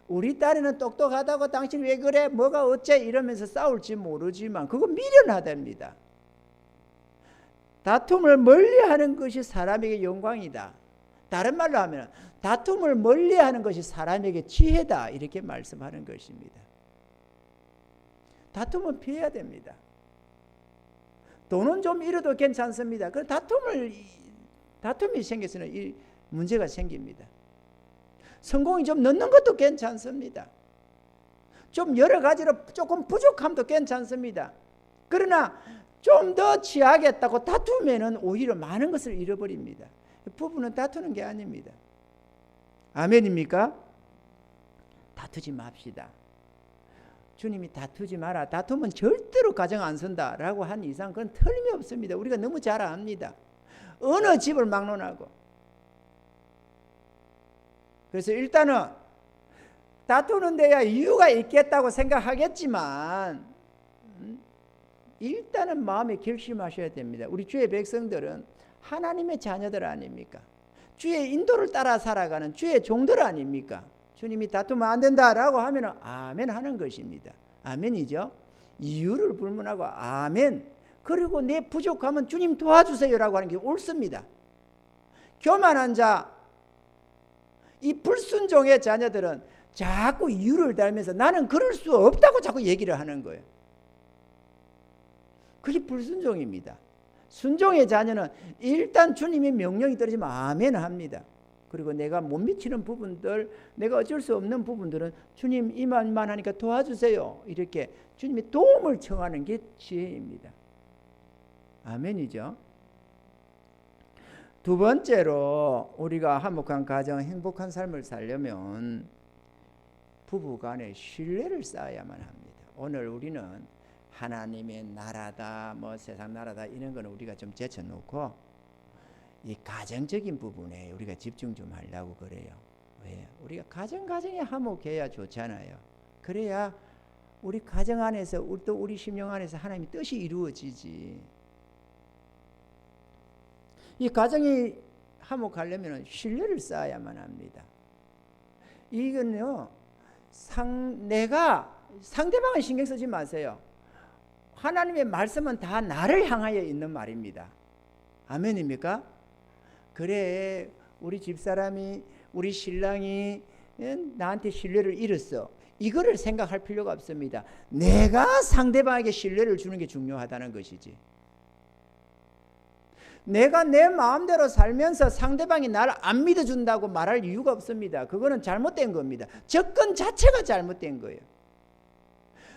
우리 딸에는 똑똑하다고 당신 왜 그래 뭐가 어째 이러면서 싸울지 모르지만 그거 미련하답니다. 다툼을 멀리하는 것이 사람에게 영광이다. 다른 말로 하면 다툼을 멀리하는 것이 사람에게 지혜다 이렇게 말씀하는 것입니다. 다툼은 피해야 됩니다. 돈은 좀 잃어도 괜찮습니다. 그 다툼이 생겨서는 이 문제가 생깁니다. 성공이 좀 늦는 것도 괜찮습니다. 좀 여러 가지로 조금 부족함도 괜찮습니다. 그러나 좀 더 취하겠다고 다투면은 오히려 많은 것을 잃어버립니다. 부부는 다투는 게 아닙니다. 아멘입니까? 다투지 맙시다. 주님이 다투지 마라. 다투면 절대로 가정 안 선다라고 한 이상 그건 틀림없습니다. 우리가 너무 잘 압니다. 어느 집을 막론하고. 그래서 일단은 다투는 데야 이유가 있겠다고 생각하겠지만 일단은 마음에 결심하셔야 됩니다. 우리 주의 백성들은 하나님의 자녀들 아닙니까? 주의 인도를 따라 살아가는 주의 종들 아닙니까? 주님이 다투면 안 된다라고 하면 아멘 하는 것입니다. 아멘이죠. 이유를 불문하고 아멘. 그리고 내 부족하면 주님 도와주세요라고 하는 게 옳습니다. 교만한 자, 이 불순종의 자녀들은 자꾸 이유를 달면서 나는 그럴 수 없다고 자꾸 얘기를 하는 거예요. 그게 불순종입니다. 순종의 자녀는 일단 주님의 명령이 떨어지면 아멘 합니다. 그리고 내가 못 미치는 부분들, 내가 어쩔 수 없는 부분들은 주님 이만만 하니까 도와주세요. 이렇게 주님의 도움을 청하는 게 지혜입니다. 아멘이죠. 두 번째로 우리가 화목한 가정, 행복한 삶을 살려면 부부 간에 신뢰를 쌓아야만 합니다. 오늘 우리는 하나님의 나라다, 뭐 세상 나라다 이런 거는 우리가 좀 제쳐놓고 이 가정적인 부분에 우리가 집중 좀 하려고 그래요. 왜? 우리가 가정에 화목해야 좋잖아요. 그래야 우리 가정 안에서 또 우리 심령 안에서 하나님의 뜻이 이루어지지. 이 가정이 화목하려면 신뢰를 쌓아야만 합니다. 이건요, 내가 상대방을 신경 쓰지 마세요. 하나님의 말씀은 다 나를 향하여 있는 말입니다. 아멘입니까? 그래, 우리 집사람이, 우리 신랑이 나한테 신뢰를 잃었어. 이거를 생각할 필요가 없습니다. 내가 상대방에게 신뢰를 주는 게 중요하다는 것이지. 내가 내 마음대로 살면서 상대방이 나를 안 믿어준다고 말할 이유가 없습니다. 그거는 잘못된 겁니다. 접근 자체가 잘못된 거예요.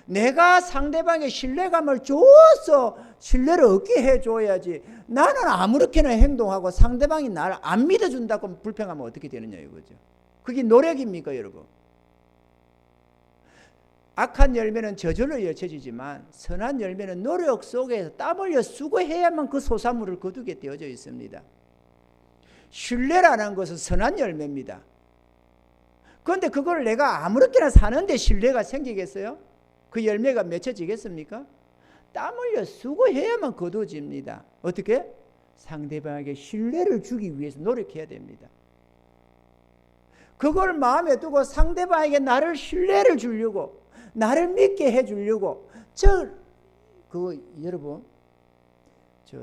내가 상대방의 신뢰감을 줘서 신뢰를 얻게 해줘야지. 나는 아무렇게나 행동하고 상대방이 나를 안 믿어준다고 불평하면 어떻게 되느냐 이거죠. 그게 노력입니까 여러분? 악한 열매는 저절로 이어져지지만 선한 열매는 노력 속에서 땀 흘려 수고해야만 그 소산물을 거두게 되어져 있습니다. 신뢰라는 것은 선한 열매입니다. 그런데 그걸 내가 아무렇게나 사는데 신뢰가 생기겠어요? 그 열매가 맺혀지겠습니까? 땀 흘려 수고해야만 거두어집니다. 어떻게? 상대방에게 신뢰를 주기 위해서 노력해야 됩니다. 그걸 마음에 두고 상대방에게 나를 신뢰를 주려고, 나를 믿게 해주려고, 여러분,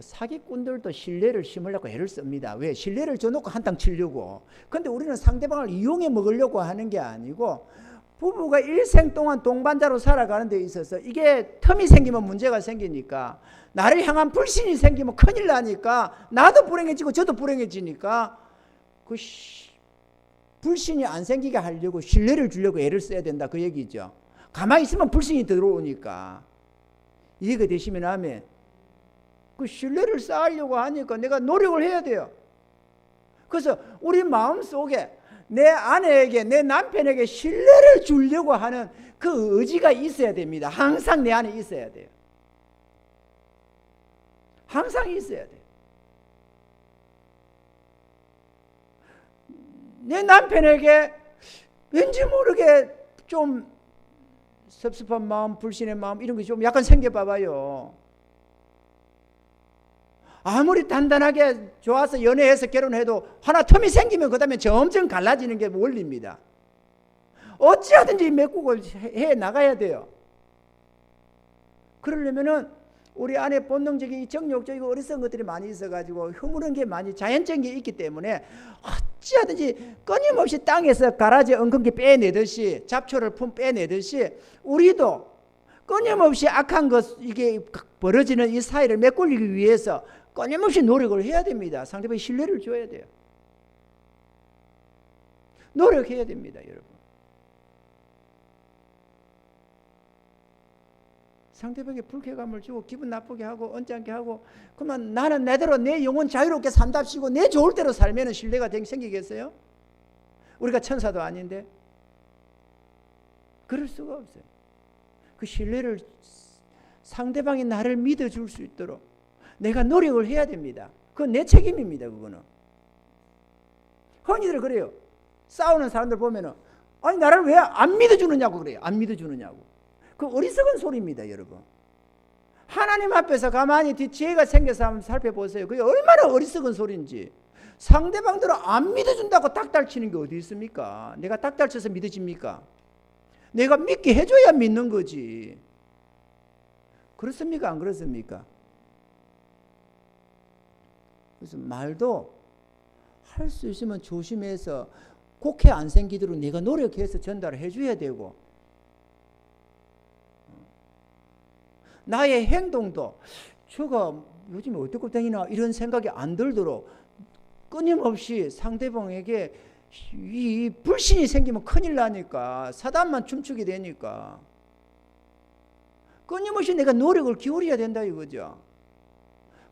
사기꾼들도 신뢰를 심으려고 애를 씁니다. 왜? 신뢰를 줘놓고 한탕 치려고. 근데 우리는 상대방을 이용해 먹으려고 하는 게 아니고, 부부가 일생 동안 동반자로 살아가는 데 있어서 이게 틈이 생기면 문제가 생기니까, 나를 향한 불신이 생기면 큰일 나니까, 나도 불행해지고 저도 불행해지니까, 불신이 안 생기게 하려고 신뢰를 주려고 애를 써야 된다, 그 얘기죠. 가만히 있으면 불신이 들어오니까. 이해가 되시면 아멘. 그 신뢰를 쌓으려고 하니까 내가 노력을 해야 돼요. 그래서 우리 마음속에 내 아내에게, 내 남편에게 신뢰를 주려고 하는 그 의지가 있어야 됩니다. 항상 내 안에 있어야 돼요. 항상 있어야 돼요. 내 남편에게 왠지 모르게 좀 섭섭한 마음, 불신의 마음 이런 게 좀 약간 생겨봐봐요. 아무리 단단하게 좋아서 연애해서 결혼해도 하나 틈이 생기면 그 다음에 점점 갈라지는 게 원리입니다. 어찌하든지 메꾸고 해 나가야 돼요. 그러려면은 우리 안에 본능적인 정욕적이고 어리석은 것들이 많이 있어가지고 흐무는 게 많이 자연적인 게 있기 때문에 어찌하든지 끊임없이 땅에서 가라지 엉겅퀴 빼내듯이, 잡초를 빼내듯이 우리도 끊임없이 악한 것, 이게 벌어지는 이 사이를 메꾸기 위해서 끊임없이 노력을 해야 됩니다. 상대방이 신뢰를 줘야 돼요. 노력해야 됩니다, 여러분. 상대방에게 불쾌감을 주고 기분 나쁘게 하고 언짢게 하고, 그러면 나는 내대로 내 영혼 자유롭게 산답시고 내 좋을 대로 살면 신뢰가 생기겠어요? 우리가 천사도 아닌데. 그럴 수가 없어요. 그 신뢰를, 상대방이 나를 믿어줄 수 있도록 내가 노력을 해야 됩니다. 그건 내 책임입니다. 그거는. 흔히들 그래요. 싸우는 사람들 보면은, 아니 나를 왜 안 믿어주느냐고 그래요. 안 믿어주느냐고. 그 어리석은 소리입니다, 여러분. 하나님 앞에서 가만히 지혜가 생겨서 한번 살펴보세요. 그게 얼마나 어리석은 소리인지. 상대방들은 안 믿어준다고 닥달치는 게 어디 있습니까? 내가 닥달쳐서 믿어집니까? 내가 믿게 해줘야 믿는 거지. 그렇습니까? 안 그렇습니까? 그래서 말도 할 수 있으면 조심해서 곡해 안 생기도록 내가 노력해서 전달을 해줘야 되고, 나의 행동도 저가 요즘에 어떻게 다니나 이런 생각이 안 들도록 끊임없이 상대방에게 이 불신이 생기면 큰일 나니까, 사단만 춤추게 되니까 끊임없이 내가 노력을 기울여야 된다 이거죠.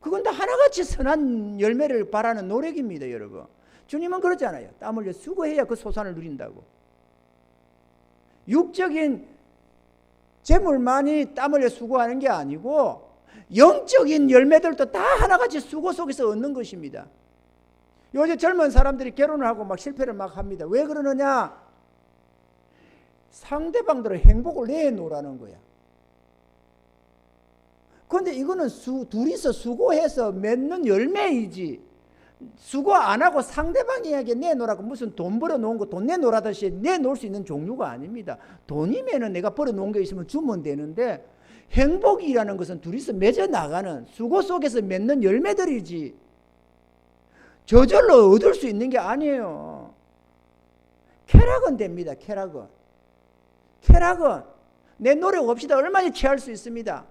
그건 다 하나같이 선한 열매를 바라는 노력입니다, 여러분. 주님은 그러잖아요. 땀 흘려 수고해야 그 소산을 누린다고. 육적인 재물만이 땀 흘려 수고하는 게 아니고 영적인 열매들도 다 하나같이 수고 속에서 얻는 것입니다. 요즘 젊은 사람들이 결혼을 하고 막 실패를 막 합니다. 왜 그러느냐? 상대방들의 행복을 내놓으라는 거야. 그런데 이거는 둘이서 수고해서 맺는 열매이지, 수고 안 하고 상대방에게 내놓으라고 무슨 돈 벌어놓은 거 돈 내놓으라듯이 내놓을 수 있는 종류가 아닙니다. 돈이면은 내가 벌어놓은 게 있으면 주면 되는데, 행복이라는 것은 둘이서 맺어 나가는 수고 속에서 맺는 열매들이지 저절로 얻을 수 있는 게 아니에요. 쾌락은 됩니다. 쾌락은 내 노력 없이도 얼마나 취할 수 있습니다.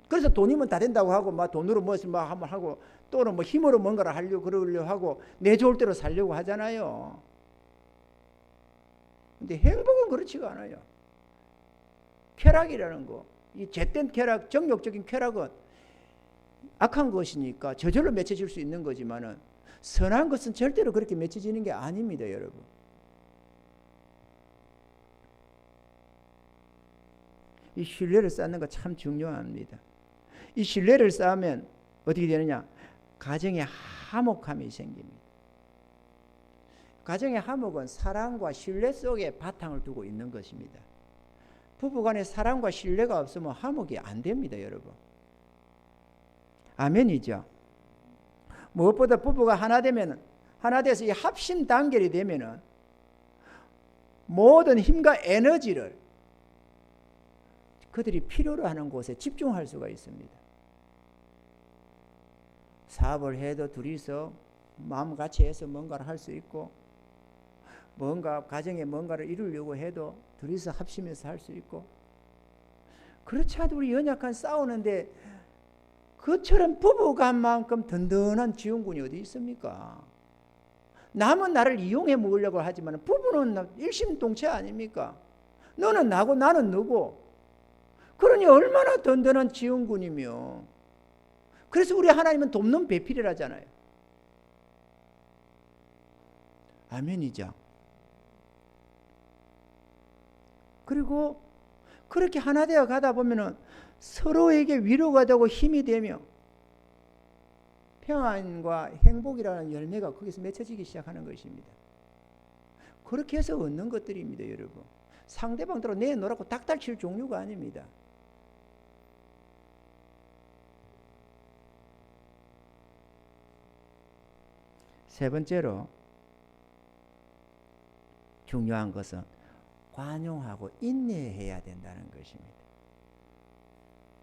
그래서 돈이면 다 된다고 하고 막 돈으로 무엇을 막 한번 하고, 또는 뭐 힘으로 뭔가를 하려고 그러려고 하고 내 좋을 대로 살려고 하잖아요. 근데 행복은 그렇지가 않아요. 쾌락이라는 거, 이 죄된 쾌락, 정욕적인 쾌락은 악한 것이니까 저절로 맺혀질 수 있는 거지만은, 선한 것은 절대로 그렇게 맺혀지는 게 아닙니다, 여러분. 이 신뢰를 쌓는 거 참 중요합니다. 이 신뢰를 쌓으면 어떻게 되느냐? 가정에 화목함이 생깁니다. 가정의 화목은 사랑과 신뢰 속에 바탕을 두고 있는 것입니다. 부부간에 사랑과 신뢰가 없으면 화목이 안 됩니다, 여러분. 아멘이죠. 무엇보다 부부가 하나 돼서 이 합심 단결이 되면은 모든 힘과 에너지를 그들이 필요로 하는 곳에 집중할 수가 있습니다. 사업을 해도 둘이서 마음 같이 해서 뭔가를 할 수 있고, 뭔가 가정에 뭔가를 이루려고 해도 둘이서 합심해서 할 수 있고, 그렇지 않아도 우리 연약한 싸우는데 그처럼 부부간만큼 든든한 지원군이 어디 있습니까? 남은 나를 이용해 먹으려고 하지만 부부는 일심동체 아닙니까? 너는 나고 나는 너고. 그러니 얼마나 든든한 지원군이며. 그래서 우리 하나님은 돕는 배필이라잖아요. 아멘이죠. 그리고 그렇게 하나 되어 가다 보면은 서로에게 위로가 되고 힘이 되며 평안과 행복이라는 열매가 거기서 맺혀지기 시작하는 것입니다. 그렇게 해서 얻는 것들입니다, 여러분. 상대방대로 내놓으라고 닥달칠 종류가 아닙니다. 세 번째로 중요한 것은 관용하고 인내해야 된다는 것입니다.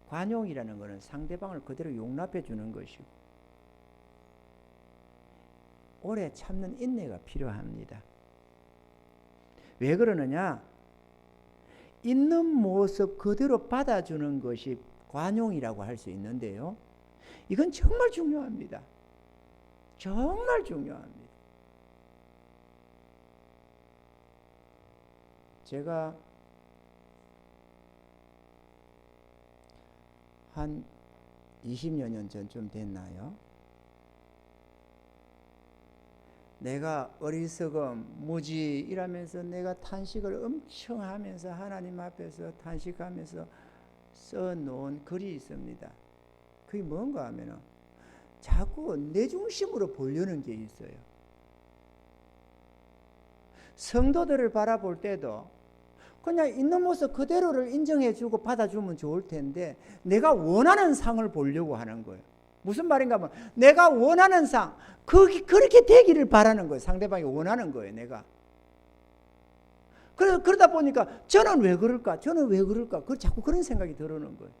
관용이라는 것은 상대방을 그대로 용납해 주는 것이고, 오래 참는 인내가 필요합니다. 왜 그러느냐? 있는 모습 그대로 받아주는 것이 관용이라고 할 수 있는데요, 이건 정말 중요합니다. 정말 중요합니다. 제가 한 20여 년 전쯤 됐나요? 내가 어리석음, 무지 이라면서 내가 탄식을 엄청 하면서 하나님 앞에서 탄식하면서 써놓은 글이 있습니다. 그게 뭔가 하면은 자꾸 내 중심으로 보려는 게 있어요. 성도들을 바라볼 때도 그냥 있는 모습 그대로를 인정해주고 받아주면 좋을 텐데 내가 원하는 상을 보려고 하는 거예요. 무슨 말인가 하면 내가 원하는 상, 그렇게 되기를 바라는 거예요. 상대방이 원하는 거예요, 내가. 그러다 보니까 저는 왜 그럴까? 자꾸 그런 생각이 들어오는 거예요.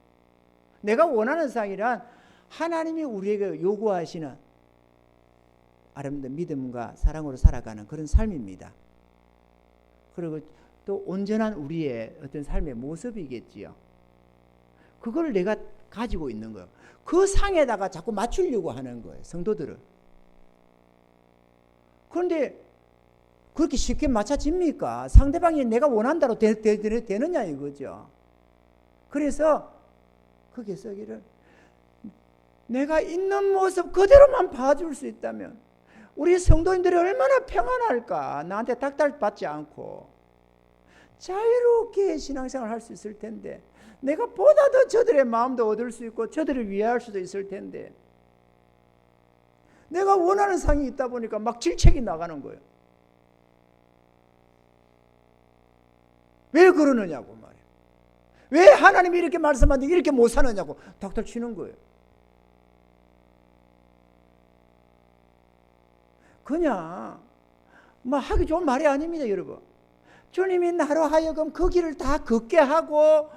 내가 원하는 상이란 하나님이 우리에게 요구하시는 아름다운 믿음과 사랑으로 살아가는 그런 삶입니다. 그리고 또 온전한 우리의 어떤 삶의 모습이겠지요. 그걸 내가 가지고 있는 거예요. 그 상에다가 자꾸 맞추려고 하는 거예요, 성도들을. 그런데 그렇게 쉽게 맞춰집니까? 상대방이 내가 원하는 대로 되느냐 이거죠. 그래서 거기에 쓰기를 내가 있는 모습 그대로만 봐줄 수 있다면 우리 성도님들이 얼마나 평안할까. 나한테 닥달받지 않고 자유롭게 신앙생활을 할 수 있을 텐데, 내가 보다 더 저들의 마음도 얻을 수 있고 저들을 위할 수도 있을 텐데, 내가 원하는 상이 있다 보니까 막 질책이 나가는 거예요. 왜 그러느냐고 말이에요. 왜 하나님이 이렇게 말씀하는데 이렇게 못 사느냐고 닥달 치는 거예요. 그냥 뭐 하기 좋은 말이 아닙니다, 여러분. 주님이 나로 하여금 그 길을 다 걷게 하고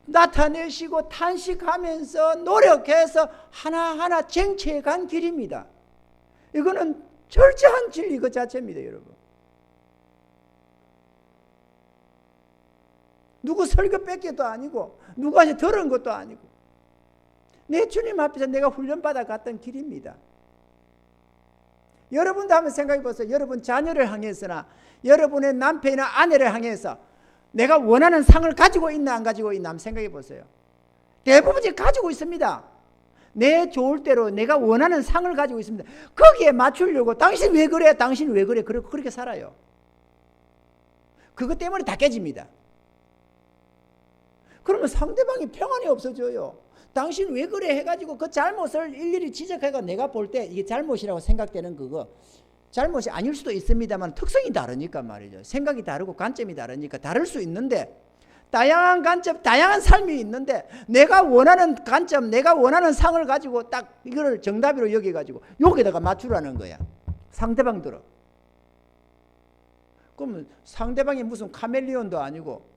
나타내시고 탄식하면서 노력해서 하나하나 쟁취해 간 길입니다. 이거는 철저한 진리 그 자체입니다, 여러분. 누구 설교 뺏기도 아니고 누구한테 들은 것도 아니고 내 주님 앞에서 내가 훈련받아 갔던 길입니다. 여러분도 한번 생각해 보세요. 여러분 자녀를 향해서나 여러분의 남편이나 아내를 향해서 내가 원하는 상을 가지고 있나 안 가지고 있나 한번 생각해 보세요. 대부분이 가지고 있습니다. 내 좋을 대로 내가 원하는 상을 가지고 있습니다. 거기에 맞추려고 당신 왜 그래? 당신 왜 그래? 그렇게 살아요. 그것 때문에 다 깨집니다. 그러면 상대방이 평안이 없어져요. 당신 왜 그래 해가지고 그 잘못을 일일이 지적해가 내가 볼 때 이게 잘못이라고 생각되는 그거 잘못이 아닐 수도 있습니다만 특성이 다르니까 말이죠. 생각이 다르고 관점이 다르니까 다를 수 있는데 다양한 관점, 다양한 삶이 있는데 내가 원하는 관점, 내가 원하는 상을 가지고 딱 이거를 정답으로 여겨가지고 여기다가 맞추라는 거야. 상대방들은. 그러면 상대방이 무슨 카멜리온도 아니고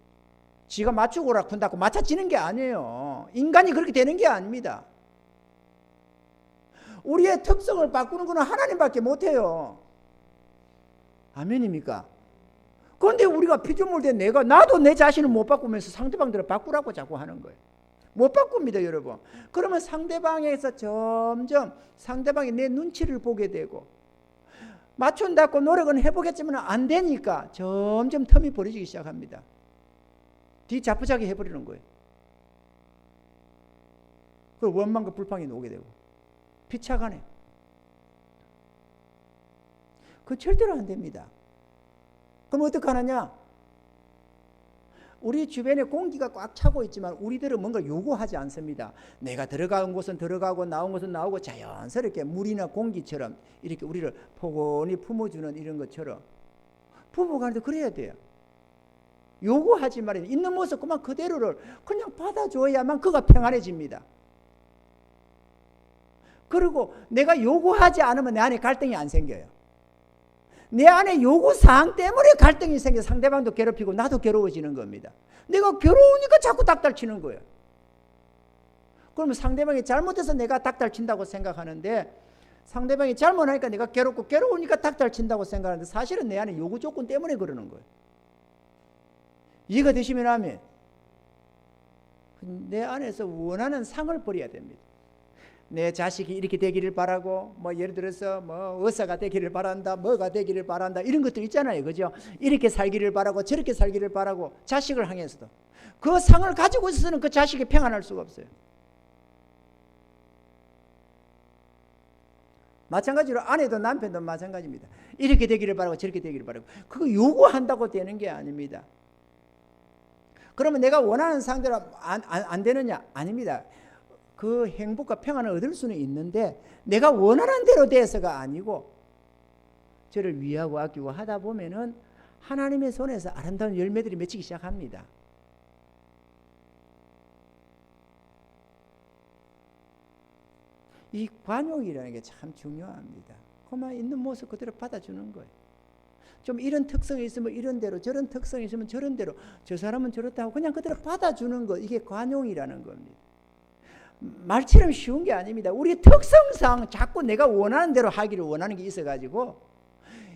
지가 맞추고라 군다고 맞춰지는 게 아니에요. 인간이 그렇게 되는 게 아닙니다. 우리의 특성을 바꾸는 것은 하나님밖에 못해요. 아멘입니까? 그런데 우리가 피조물된 나도 내 자신을 못 바꾸면서 상대방들을 바꾸라고 자꾸 하는 거예요. 못 바꿉니다, 여러분. 그러면 상대방에서 점점 상대방이 내 눈치를 보게 되고 맞춘다고 노력은 해보겠지만 안 되니까 점점 텀이 벌어지기 시작합니다. 뒤자쁘자기 해버리는 거예요. 그 원망과 불평이 오게 되고 피차가네. 그 절대로 안 됩니다. 그럼 어떻게 하느냐? 우리 주변에 공기가 꽉 차고 있지만 우리들은 뭔가 요구하지 않습니다. 내가 들어간 곳은 들어가고 나온 곳은 나오고 자연스럽게 물이나 공기처럼 이렇게 우리를 포근히 품어주는 이런 것처럼 부부간에도 그래야 돼요. 요구하지 말아요. 있는 모습 그만 그대로를 그냥 받아줘야만 그가 평안해집니다. 그리고 내가 요구하지 않으면 내 안에 갈등이 안 생겨요. 내 안에 요구사항 때문에 갈등이 생겨 상대방도 괴롭히고 나도 괴로워지는 겁니다. 내가 괴로우니까 자꾸 닥달치는 거예요. 그러면 상대방이 잘못해서 내가 닥달친다고 생각하는데 상대방이 잘못하니까 내가 괴롭고 괴로우니까 닥달친다고 생각하는데 사실은 내 안에 요구 조건 때문에 그러는 거예요. 이해가 되시면 하면 내 안에서 원하는 상을 버려야 됩니다. 내 자식이 이렇게 되기를 바라고 뭐 예를 들어서 뭐 의사가 되기를 바란다, 뭐가 되기를 바란다 이런 것들 있잖아요, 그죠? 이렇게 살기를 바라고 저렇게 살기를 바라고 자식을 향해서도 그 상을 가지고 있어서는 그 자식이 평안할 수가 없어요. 마찬가지로 아내도 남편도 마찬가지입니다. 이렇게 되기를 바라고 저렇게 되기를 바라고 그거 요구한다고 되는 게 아닙니다. 그러면 내가 원하는 상대로 안 되느냐? 아닙니다. 그 행복과 평안을 얻을 수는 있는데 내가 원하는 대로 돼서가 아니고 저를 위하고 아끼고 하다 보면은 하나님의 손에서 아름다운 열매들이 맺히기 시작합니다. 이 관용이라는 게 참 중요합니다. 그만 있는 모습 그대로 받아주는 거예요. 좀 이런 특성이 있으면 이런 대로 저런 특성이 있으면 저런 대로 저 사람은 저렇다고 그냥 그대로 받아주는 거 이게 관용이라는 겁니다. 말처럼 쉬운 게 아닙니다. 우리 특성상 자꾸 내가 원하는 대로 하기를 원하는 게 있어가지고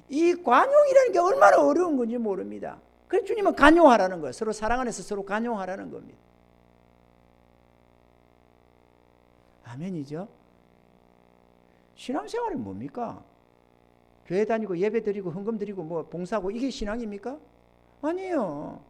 이 관용이라는 게 얼마나 어려운 건지 모릅니다. 그래서 주님은 관용하라는 거예요. 서로 사랑 안에서 서로 관용하라는 겁니다. 아멘이죠? 신앙생활이 뭡니까? 교회 다니고 예배 드리고 헌금 드리고 뭐 봉사하고 이게 신앙입니까? 아니에요.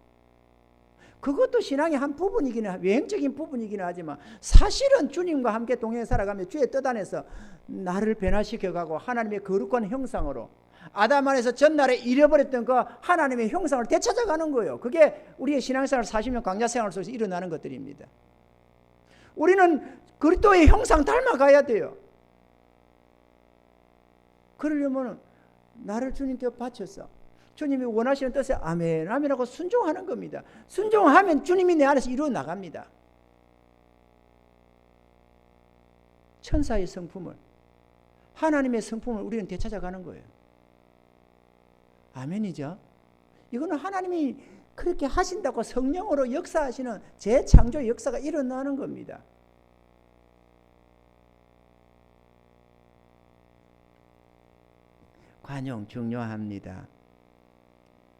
그것도 신앙의 한 부분이기는 외형적인 부분이기는 하지만 사실은 주님과 함께 동행 살아가며 주의 뜻 안에서 나를 변화시켜가고 하나님의 거룩한 형상으로 아담 안에서 전날에 잃어버렸던 그 하나님의 형상을 되찾아가는 거예요. 그게 우리의 신앙생활 40년 강야생활 속에서 일어나는 것들입니다. 우리는 그리스도의 형상 닮아가야 돼요. 그러려면 나를 주님께 바쳐서 주님이 원하시는 뜻에 아멘 아멘하고 순종하는 겁니다. 순종하면 주님이 내 안에서 이루어 나갑니다. 천사의 성품을 하나님의 성품을 우리는 되찾아가는 거예요. 아멘이죠? 이거는 하나님이 그렇게 하신다고 성령으로 역사하시는 재창조의 역사가 일어나는 겁니다. 관용 중요합니다.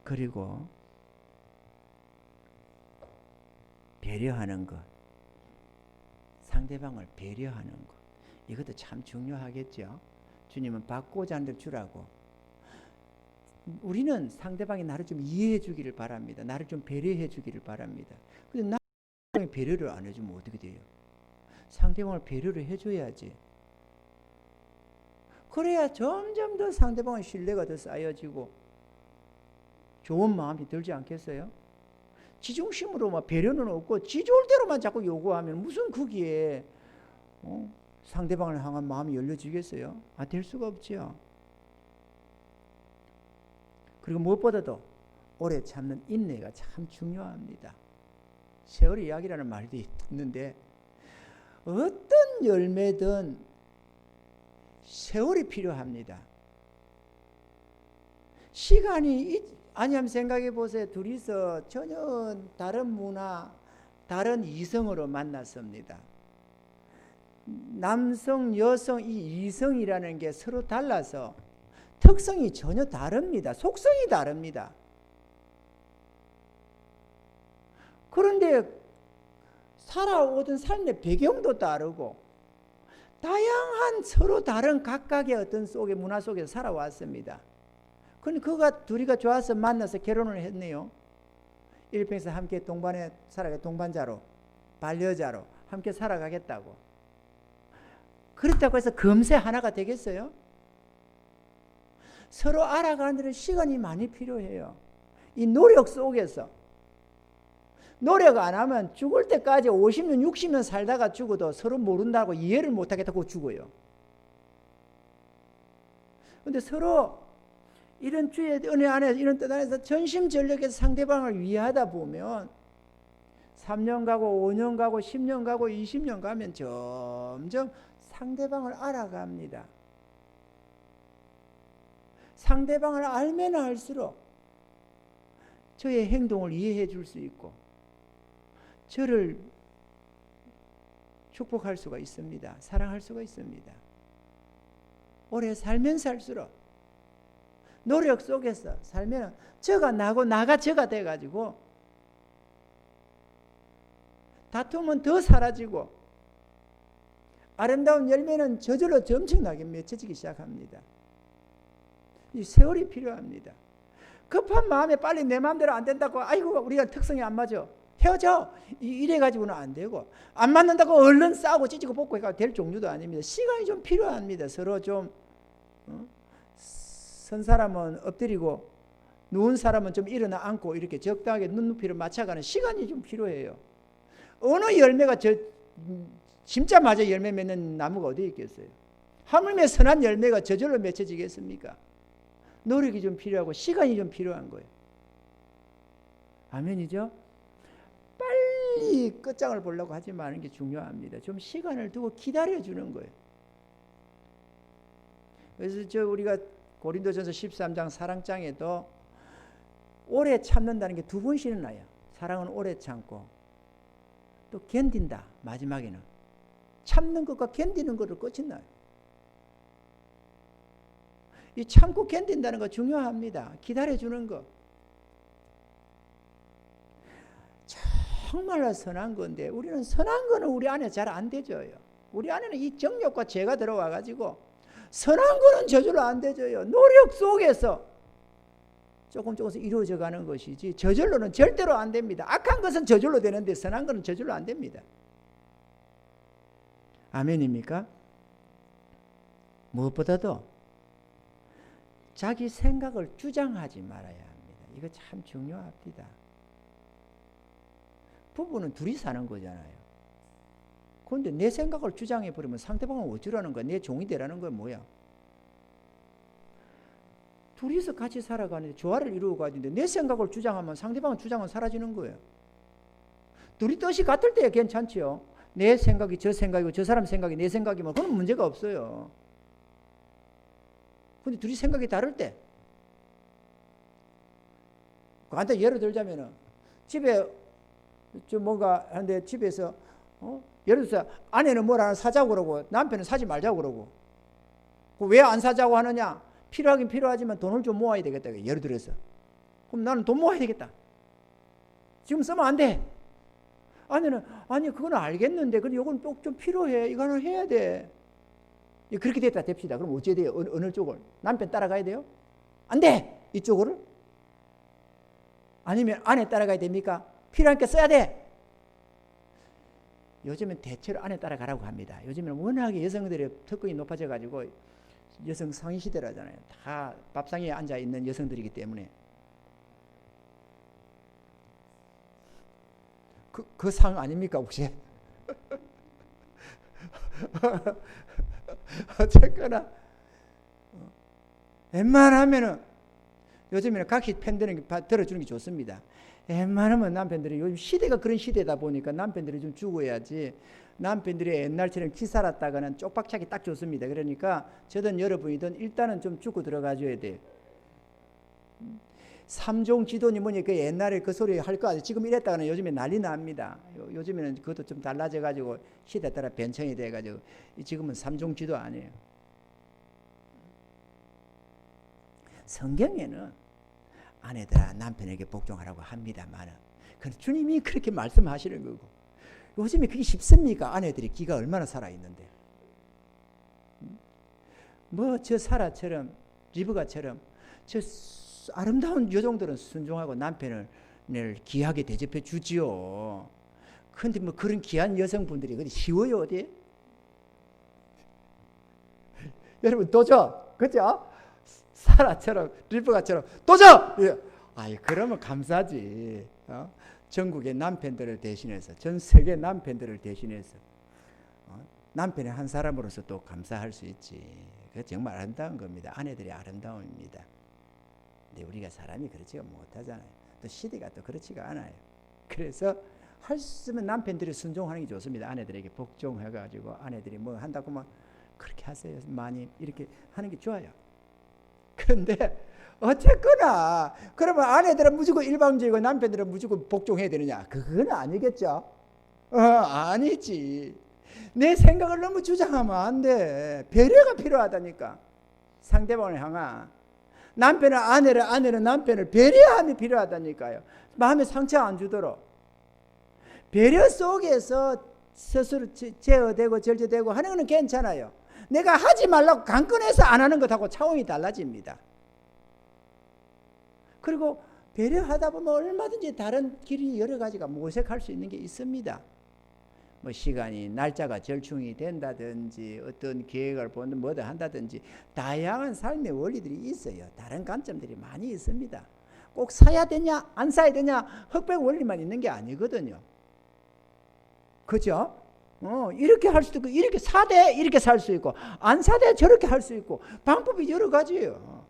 그리고 배려하는 것, 상대방을 배려하는 것, 이것도 참 중요하겠죠. 주님은 받고자 하는 대로 주라고. 우리는 상대방이 나를 좀 이해해 주기를 바랍니다. 나를 좀 배려해 주기를 바랍니다. 근데 상대방이 배려를 안 해주면 어떻게 돼요? 상대방을 배려를 해줘야지. 그래야 점점 더 상대방의 신뢰가 더 쌓여지고 좋은 마음이 들지 않겠어요? 지중심으로 막 배려는 없고 지 좋을 대로만 자꾸 요구하면 무슨 거기에 상대방을 향한 마음이 열려지겠어요? 될 수가 없지요. 그리고 무엇보다도 오래 참는 인내가 참 중요합니다. 세월의 이야기라는 말도 있는데 어떤 열매든 세월이 필요합니다. 시간이 아니면 생각해 보세요. 둘이서 전혀 다른 문화, 다른 이성으로 만났습니다. 남성, 여성 이 이성이라는 게 서로 달라서 특성이 전혀 다릅니다. 속성이 다릅니다. 그런데 살아오던 삶의 배경도 다르고 다양한 서로 다른 각각의 어떤 속의 문화 속에서 살아왔습니다. 그런데 그가 둘이가 좋아서 만나서 결혼을 했네요. 일평생 함께 동반에 살아가 동반자로 반려자로 함께 살아가겠다고. 그렇다고 해서 금세 하나가 되겠어요? 서로 알아가는 데는 시간이 많이 필요해요. 이 노력 속에서 노력 안 하면 죽을 때까지 50년 60년 살다가 죽어도 서로 모른다고 이해를 못하겠다고 죽어요. 그런데 서로 이런 주의 은혜 안에서 이런 뜻 안에서 전심전력해서 상대방을 위하다 보면 3년 가고 5년 가고 10년 가고 20년 가면 점점 상대방을 알아갑니다. 상대방을 알면 알수록 저의 행동을 이해해 줄 수 있고 저를 축복할 수가 있습니다. 사랑할 수가 있습니다. 오래 살면 살수록 노력 속에서 살면 저가 나고 나가 저가 돼가지고 다툼은 더 사라지고 아름다운 열매는 저절로 엄청나게 맺혀지기 시작합니다. 이 세월이 필요합니다. 급한 마음에 빨리 내 마음대로 안 된다고 아이고 우리가 특성이 안 맞아 헤어져 이래가지고는 안 되고 안 맞는다고 얼른 싸우고 찢고 볶고 해가 될 종류도 아닙니다. 시간이 좀 필요합니다. 서로 좀 선 사람은 엎드리고 누운 사람은 좀 일어나 앉고 이렇게 적당하게 눈높이를 맞춰가는 시간이 좀 필요해요. 어느 열매가 진짜 맞아 열매 맺는 나무가 어디 있겠어요? 하물며 선한 열매가 저절로 맺혀지겠습니까? 노력이 좀 필요하고 시간이 좀 필요한 거예요. 아멘이죠? 빨리 끝장을 보려고 하지 마는 게 중요합니다. 좀 시간을 두고 기다려주는 거예요. 그래서 우리가 고린도전서 13장 사랑장에도 오래 참는다는 게 두 번씩은 나요. 사랑은 오래 참고 또 견딘다. 마지막에는 참는 것과 견디는 것을 끝이 나요. 이 참고 견딘다는 거 중요합니다. 기다려주는 거 정말로 선한 건데 우리는 선한 거는 우리 안에 잘 안 되져요. 우리 안에는 이 정욕과 죄가 들어와 가지고 선한 거는 저절로 안 되져요. 노력 속에서 조금씩 이루어져 가는 것이지 저절로는 절대로 안 됩니다. 악한 것은 저절로 되는데 선한 것은 저절로 안 됩니다. 아멘입니까? 무엇보다도 자기 생각을 주장하지 말아야 합니다. 이거 참 중요합니다. 부부는 둘이 사는 거잖아요. 그런데 내 생각을 주장해버리면 상대방은 어쩌라는 거야? 내 종이 되라는 거야? 뭐야? 둘이서 같이 살아가는데 조화를 이루어 가야 되는데 내 생각을 주장하면 상대방의 주장은 사라지는 거예요. 둘이 뜻이 같을 때 괜찮지요. 내 생각이 저 생각이고 저 사람 생각이 내 생각이면 그건 문제가 없어요. 근데 둘이 생각이 다를 때 간단히 예를 들자면은 집에 좀 뭔가 하는데 집에서 예를 들어서 아내는 뭘 하나 사자고 그러고 남편은 사지 말자고 그러고 왜 안 사자고 하느냐? 필요하긴 필요하지만 돈을 좀 모아야 되겠다. 예를 들어서 그럼 나는 돈 모아야 되겠다. 지금 쓰면 안 돼. 아내는 아니 그건 알겠는데 근데 이건 꼭 좀 필요해. 이거 하나 해야 돼. 그렇게 됐다 됩시다. 그럼 어찌해야 돼요? 어느 쪽을? 남편 따라가야 돼요? 안 돼! 이쪽으로? 아니면 아내 따라가야 됩니까? 필요하니까 써야 돼! 요즘은 대체로 아내 따라가라고 합니다. 요즘은 워낙에 여성들의 특권이 높아져 가지고 여성 상위 시대라잖아요. 다 밥상에 앉아 있는 여성들이기 때문에 그 상 아닙니까 혹시? 어쨌거나 웬만하면은 요즘에는 각시 팬들은 들어주는 게 좋습니다. 웬만하면 남편들이 요즘 시대가 그런 시대다 보니까 남편들이 좀 죽어야지, 남편들이 옛날처럼 기 살았다가는 쪽박차기 딱 좋습니다. 그러니까 저든 여러분이든 일단은 좀 죽고 들어가줘야 돼요. 삼종 지도니 뭐니 그 옛날에 그 소리 할 거 아니에요. 지금 이랬다가는 요즘에 난리 납니다. 요즘에는 그것도 좀 달라져 가지고 시대에 따라 변천이 돼 가지고 지금은 삼종 지도 아니에요. 성경에는 아내들아 남편에게 복종하라고 합니다만, 주님이 그렇게 말씀하시는 거고, 요즘에 그게 쉽습니까? 아내들이 기가 얼마나 살아있는데. 뭐 저 사라처럼 리브가처럼 저 아름다운 여종들은 순종하고 남편을 귀하게 대접해 주지요. 그런데 뭐 그런 귀한 여성분들이 그리 쉬워요 어디? 여러분 도저, 그죠? 사라처럼 리브가처럼 도저! 아이 그러면 감사지. 전국의 남편들을 대신해서, 전 세계 남편들을 대신해서 남편의 한 사람으로서 또 감사할 수 있지. 그게 정말 아름다운 겁니다. 아내들의 아름다움입니다. 근데 우리가 사람이 그렇지가 못하잖아요. 또 시대가 또 그렇지가 않아요. 그래서 할 수 있으면 남편들이 순종하는 게 좋습니다. 아내들에게 복종해가지고 아내들이 뭐 한다고 막 그렇게 하세요. 많이 이렇게 하는 게 좋아요. 그런데 어쨌거나 그러면 아내들은 무조건 일방적이고 남편들은 무조건 복종해야 되느냐? 그건 아니겠죠. 아니지. 내 생각을 너무 주장하면 안 돼. 배려가 필요하다니까. 상대방을 향한 남편은 아내를, 아내는 남편을 배려함이 필요하다니까요. 마음에 상처 안 주도록 배려 속에서 스스로 제어되고 절제되고 하는 건 괜찮아요. 내가 하지 말라고 강권해서 안 하는 것하고 차원이 달라집니다. 그리고 배려하다 보면 얼마든지 다른 길이 여러 가지가 모색할 수 있는 게 있습니다. 뭐 시간이 날짜가 절충이 된다든지 어떤 계획을 보는 뭐든 한다든지 다양한 삶의 원리들이 있어요. 다른 관점들이 많이 있습니다. 꼭 사야 되냐 안 사야 되냐 흑백 원리만 있는 게 아니거든요. 그죠? 이렇게 할 수도 있고 이렇게 사대 이렇게 살 수 있고 안 사대 저렇게 할 수 있고 방법이 여러 가지예요.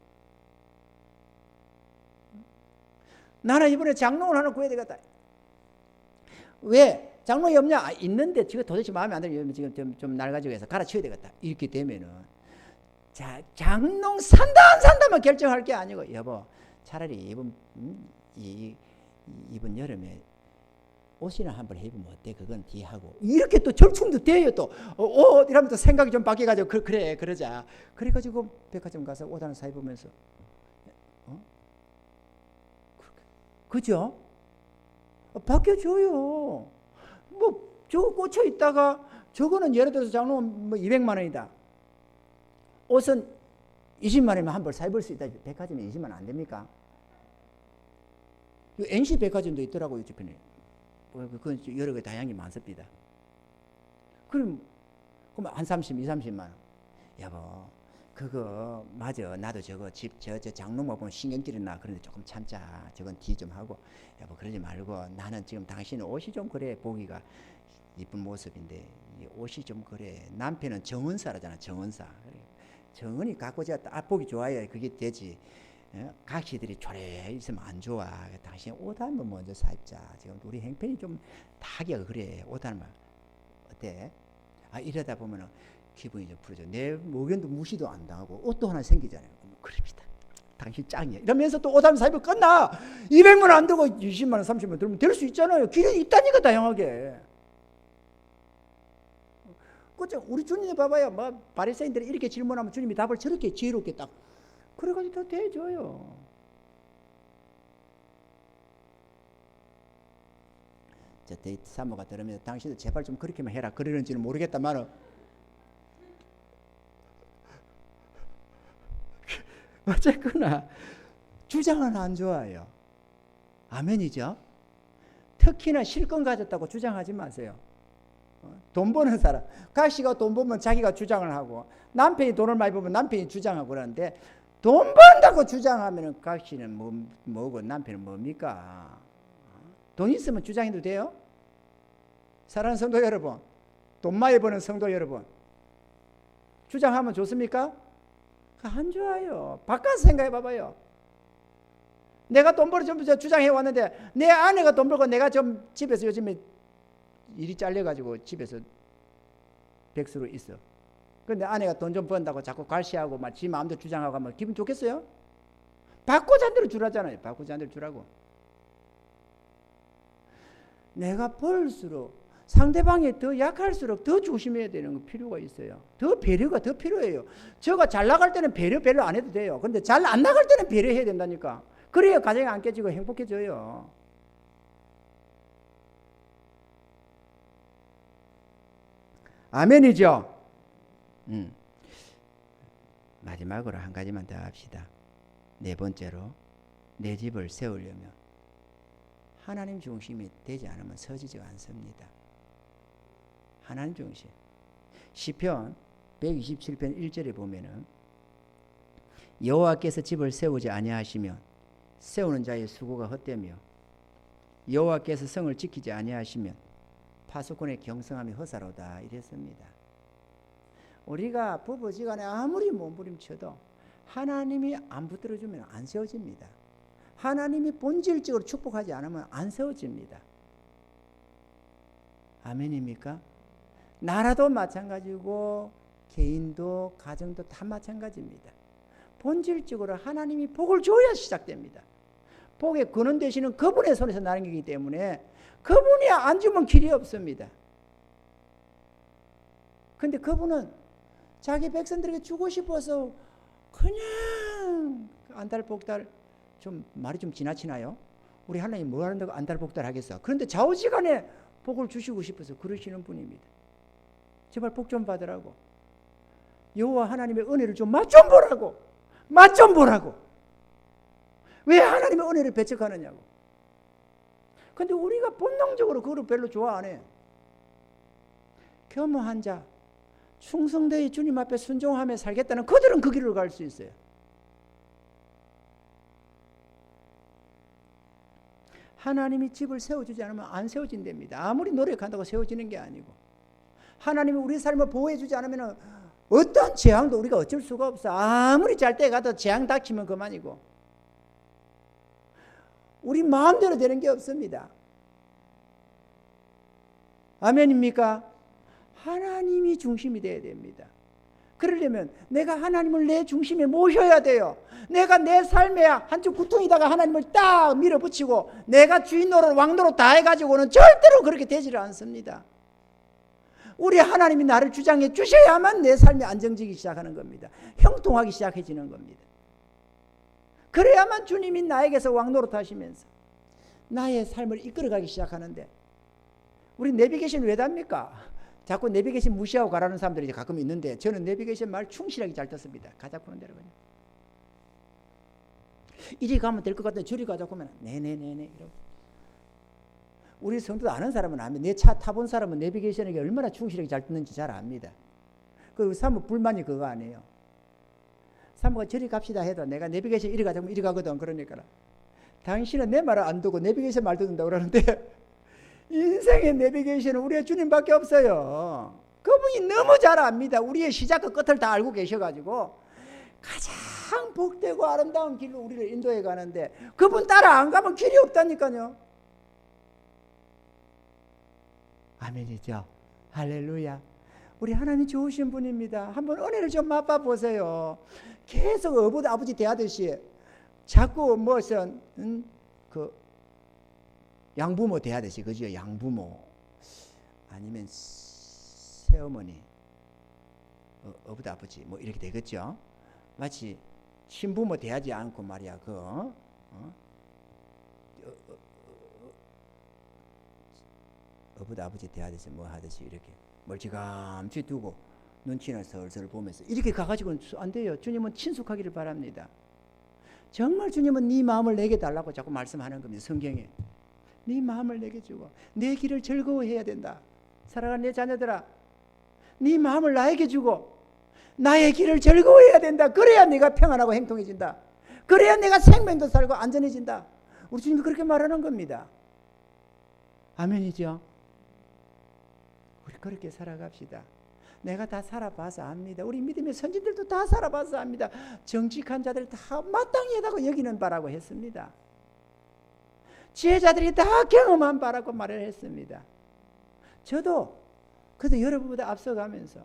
나는 이번에 장롱을 하나 구해야 되겠다. 왜? 장롱이 없냐? 있는데 지금 도대체 마음에 안 들면 지금 좀 낡아지고 해서 갈아치워야 되겠다. 이렇게 되면은 자 장롱 산다 안 산다만 결정할 게 아니고 여보 차라리 이번 여름에 옷이나 한번 해보면 어때? 그건 뒤하고 이렇게 또 절충도 돼요. 또 이러면 또 생각이 좀 바뀌어가지고 그래 그러자. 그래가지고 백화점 가서 옷 하나 사 입으면서 그죠? 바뀌어줘요. 뭐 저거 꽂혀 있다가 저거는 예를 들어서 장롱은 뭐 200만 원이다. 옷은 20만 원이면 한 벌 사 입을 수 있다. 백화점에 20만 원 안 됩니까? NC 백화점도 있더라고요 주변에. 그건 여러 개 다양히 많습니다. 그럼 한 30만 원. 여보 그거 맞아. 나도 저거 집 저 장롱만 보면 신경질이 나. 그런데 조금 참자. 저건 뒤 좀 하고. 여보 그러지 말고 나는 지금 당신 옷이 좀 그래 보기가 이쁜 모습인데 이 옷이 좀 그래. 남편은 정은사라잖아. 정은사. 정은이 갖고 제가 보기 좋아야 그게 되지. 각시들이 초래 있으면 안 좋아. 당신 옷 한번 먼저 사 입자. 지금 우리 행편이 좀 다하기가 그래. 옷 한번 어때? 이러다 보면은 기분이 좀 풀어져. 내 의견도 무시도 안 당하고 옷도 하나 생기잖아요. 그럽니다. 당신 짱이야. 이러면서 또 옷 한번 사 입으면 끝나. 200만 원 안 들고 20만 원 30만 원 들면 될 수 있잖아요. 길이 있다니까 다양하게. 그죠? 우리 주님 봐봐요. 뭐 바리새인들이 이렇게 질문하면 주님이 답을 저렇게 지혜롭게 딱 그래가지고 더 대줘요. 저 데이트 사모가 들으면 당신도 제발 좀 그렇게만 해라 그러는지는 모르겠다만 어쨌거나 주장은 안 좋아요. 아멘이죠? 특히나 실권 가졌다고 주장하지 마세요. 돈 버는 사람, 각시가 돈 벌면 자기가 주장을 하고 남편이 돈을 많이 벌면 남편이 주장하고 그러는데 돈 번다고 주장하면 각시는 뭐고 남편은 뭡니까? 돈 있으면 주장해도 돼요? 사랑하는 성도 여러분, 돈 많이 버는 성도 여러분, 주장하면 좋습니까? 안 좋아요. 바꿔서 생각해 봐봐요. 내가 돈 벌어 좀 주장해 왔는데 내 아내가 돈 벌고 내가 좀 집에서 요즘에 일이 잘려가지고 집에서 백수로 있어. 근데 아내가 돈 좀 번다고 자꾸 갈시하고 막 지 마음대로 주장하고 하면 기분 좋겠어요? 바꾸자는 대로 주라잖아요. 바꾸자는 대로 주라고. 내가 벌수록 상대방이 더 약할수록 더 조심해야 되는 필요가 있어요. 더 배려가 더 필요해요. 저가 잘 나갈 때는 배려 별로 안 해도 돼요. 근데 잘 안 나갈 때는 배려해야 된다니까. 그래야 가정이 안 깨지고 행복해져요. 아멘이죠? 마지막으로 한 가지만 더 합시다. 네 번째로 내 집을 세우려면 하나님 중심이 되지 않으면 서지지 않습니다. 하나님 중심. 시편 127편 1절에 보면은 여호와께서 집을 세우지 아니하시면 세우는 자의 수고가 헛되며 여호와께서 성을 지키지 아니하시면 파수꾼의 경성함이 허사로다 이랬습니다. 우리가 부부지간에 아무리 몸부림쳐도 하나님이 안 붙들어주면 안 세워집니다. 하나님이 본질적으로 축복하지 않으면 안 세워집니다. 아멘입니까? 나라도 마찬가지고 개인도 가정도 다 마찬가지입니다. 본질적으로 하나님이 복을 줘야 시작됩니다. 복의 근원 되시는 그분의 손에서 나는 거기 때문에 그분이 안 주면 길이 없습니다. 근데 그분은 자기 백성들에게 주고 싶어서 그냥 안달복달, 좀 말이 좀 지나치나요? 우리 하나님 뭐 하는다고 안달복달 하겠어? 그런데 좌우지간에 복을 주시고 싶어서 그러시는 분입니다. 제발 복 좀 받으라고. 여호와 하나님의 은혜를 좀 맛 좀 보라고. 맛 좀 보라고. 왜 하나님의 은혜를 배척하느냐고. 근데 우리가 본능적으로 그걸 별로 좋아 안 해. 겸허한 자, 충성되이 주님 앞에 순종하며 살겠다는 그들은 그 길을 갈 수 있어요. 하나님이 집을 세워주지 않으면 안 세워진답니다. 아무리 노력한다고 세워지는 게 아니고, 하나님이 우리 삶을 보호해주지 않으면 어떤 재앙도 우리가 어쩔 수가 없어. 아무리 잘 때 가도 재앙 닥치면 그만이고, 우리 마음대로 되는 게 없습니다. 아멘입니까? 하나님이 중심이 되어야 됩니다. 그러려면 내가 하나님을 내 중심에 모셔야 돼요. 내가 내 삶에 한쪽 구통에다가 하나님을 딱 밀어붙이고 내가 주인 노릇 왕 노릇 다 해가지고는 절대로 그렇게 되지를 않습니다. 우리 하나님이 나를 주장해 주셔야만 내 삶이 안정지기 시작하는 겁니다. 형통하기 시작해지는 겁니다. 그래야만 주님이 나에게서 왕 노릇 하시면서 나의 삶을 이끌어가기 시작하는데, 우리 내비게이션 왜 답니까? 자꾸 내비게이션 무시하고 가라는 사람들이 가끔 있는데, 저는 내비게이션 말 충실하게 잘 듣습니다. 가자 푸는 대로 그냥. 이리 가면 될 것 같은데 저리 가자고 하면 네네네네 이러고. 우리 성도도 아는 사람은 압니다. 내 차 타본 사람은 내비게이션에게 얼마나 충실하게 잘 듣는지 잘 압니다. 그 사모 불만이 그거 아니에요. 사모가 저리 갑시다 해도 내가 내비게이션 이리 가자면 이리 가거든. 그러니까 당신은 내 말을 안 듣고 내비게이션 말 듣는다고 그러는데, 인생의 내비게이션은 우리의 주님밖에 없어요. 그분이 너무 잘 압니다. 우리의 시작과 끝을 다 알고 계셔가지고 가장 복되고 아름다운 길로 우리를 인도해 가는데, 그분 따라 안 가면 길이 없다니까요. 아멘이죠. 할렐루야. 우리 하나님 좋으신 분입니다. 한번 은혜를 좀 맛봐 보세요. 계속 아버지 대하듯이 자꾸 무슨 그 양부모 대하듯이, 그죠? 양부모 아니면 새어머니, 어부다 아버지 뭐 이렇게 되겠죠. 마치 신부모 대하지 않고 말이야, 어부다 아버지 대하듯이 뭐 하듯이 이렇게 멀찌감치 두고 눈치는 슬슬 보면서 이렇게 가가지고는 안 돼요. 주님은 친숙하기를 바랍니다. 정말 주님은 네 마음을 내게 달라고 자꾸 말씀하는 겁니다. 성경에. 네 마음을 내게 주고 내 길을 즐거워해야 된다. 사랑하는 내 자녀들아, 네 마음을 나에게 주고 나의 길을 즐거워해야 된다. 그래야 네가 평안하고 행통해진다. 그래야 내가 생명도 살고 안전해진다. 우리 주님이 그렇게 말하는 겁니다. 아멘이죠. 우리 그렇게 살아갑시다. 내가 다 살아봐서 압니다. 우리 믿음의 선진들도 다 살아봐서 압니다. 정직한 자들 다 마땅히 하다고 여기는 바라고 했습니다. 지혜자들이 다 경험한 바라고 말을 했습니다. 저도 그래도 여러분보다 앞서가면서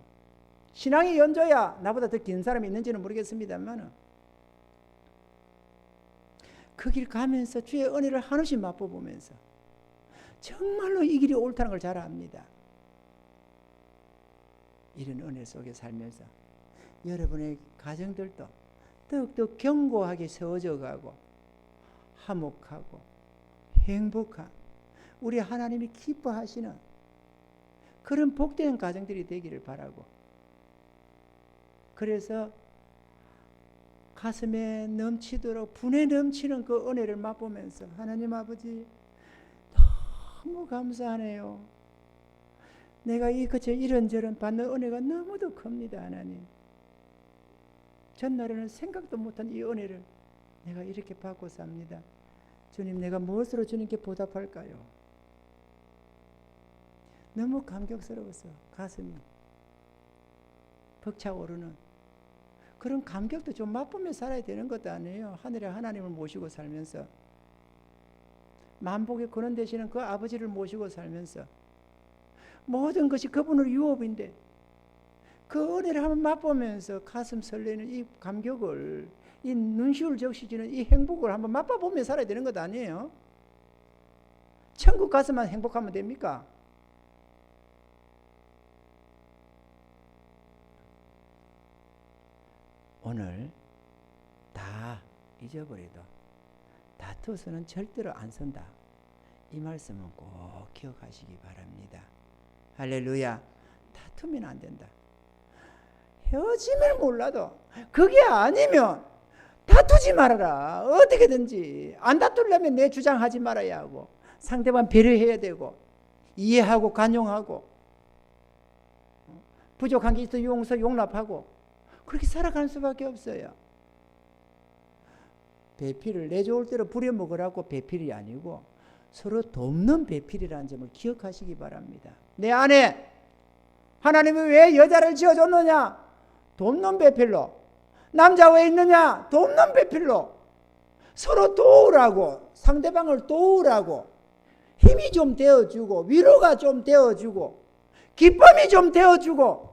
신앙의 연조야 나보다 더 긴 사람이 있는지는 모르겠습니다만 그 길 가면서 주의 은혜를 한없이 맛보면서 정말로 이 길이 옳다는 걸 잘 압니다. 이런 은혜 속에 살면서 여러분의 가정들도 더욱더 견고하게 세워져 가고 화목하고 행복한 우리 하나님이 기뻐하시는 그런 복된 가정들이 되기를 바라고, 그래서 가슴에 넘치도록 분에 넘치는 그 은혜를 맛보면서 하나님 아버지 너무 감사하네요. 내가 그저 이런저런 받는 은혜가 너무도 큽니다. 하나님, 전날에는 생각도 못한 이 은혜를 내가 이렇게 받고 삽니다. 주님, 내가 무엇으로 주님께 보답할까요? 너무 감격스러워서 가슴이 벅차오르는 그런 감격도 좀 맛보며 살아야 되는 것도 아니에요. 하늘의 하나님을 모시고 살면서 만복의 근원 되시는 그 아버지를 모시고 살면서 모든 것이 그분의 유업인데 그 은혜를 한번 맛보면서 가슴 설레는 이 감격을, 이 눈시울 적시지는 이 행복을 한번 맛봐보며 살아야 되는 것 아니에요? 천국 가서만 행복하면 됩니까? 오늘 다 잊어버려도 다투어서는 절대로 안 선다. 이 말씀은 꼭 기억하시기 바랍니다. 할렐루야. 다투면 안 된다. 헤어짐을 몰라도 그게 아니면 다투지 말아라. 어떻게든지 안 다투려면 내 주장하지 말아야 하고 상대방 배려해야 되고 이해하고 간용하고 부족한 게 있어 용납하고 그렇게 살아가는 수밖에 없어요. 배필을 내 좋을 대로 부려먹으라고 배필이 아니고 서로 돕는 배필이라는 점을 기억하시기 바랍니다. 내 안에 하나님이 왜 여자를 지어줬느냐? 돕는 배필로. 남자 왜 있느냐? 돕는 배필로. 서로 도우라고, 상대방을 도우라고, 힘이 좀 되어주고 위로가 좀 되어주고 기쁨이 좀 되어주고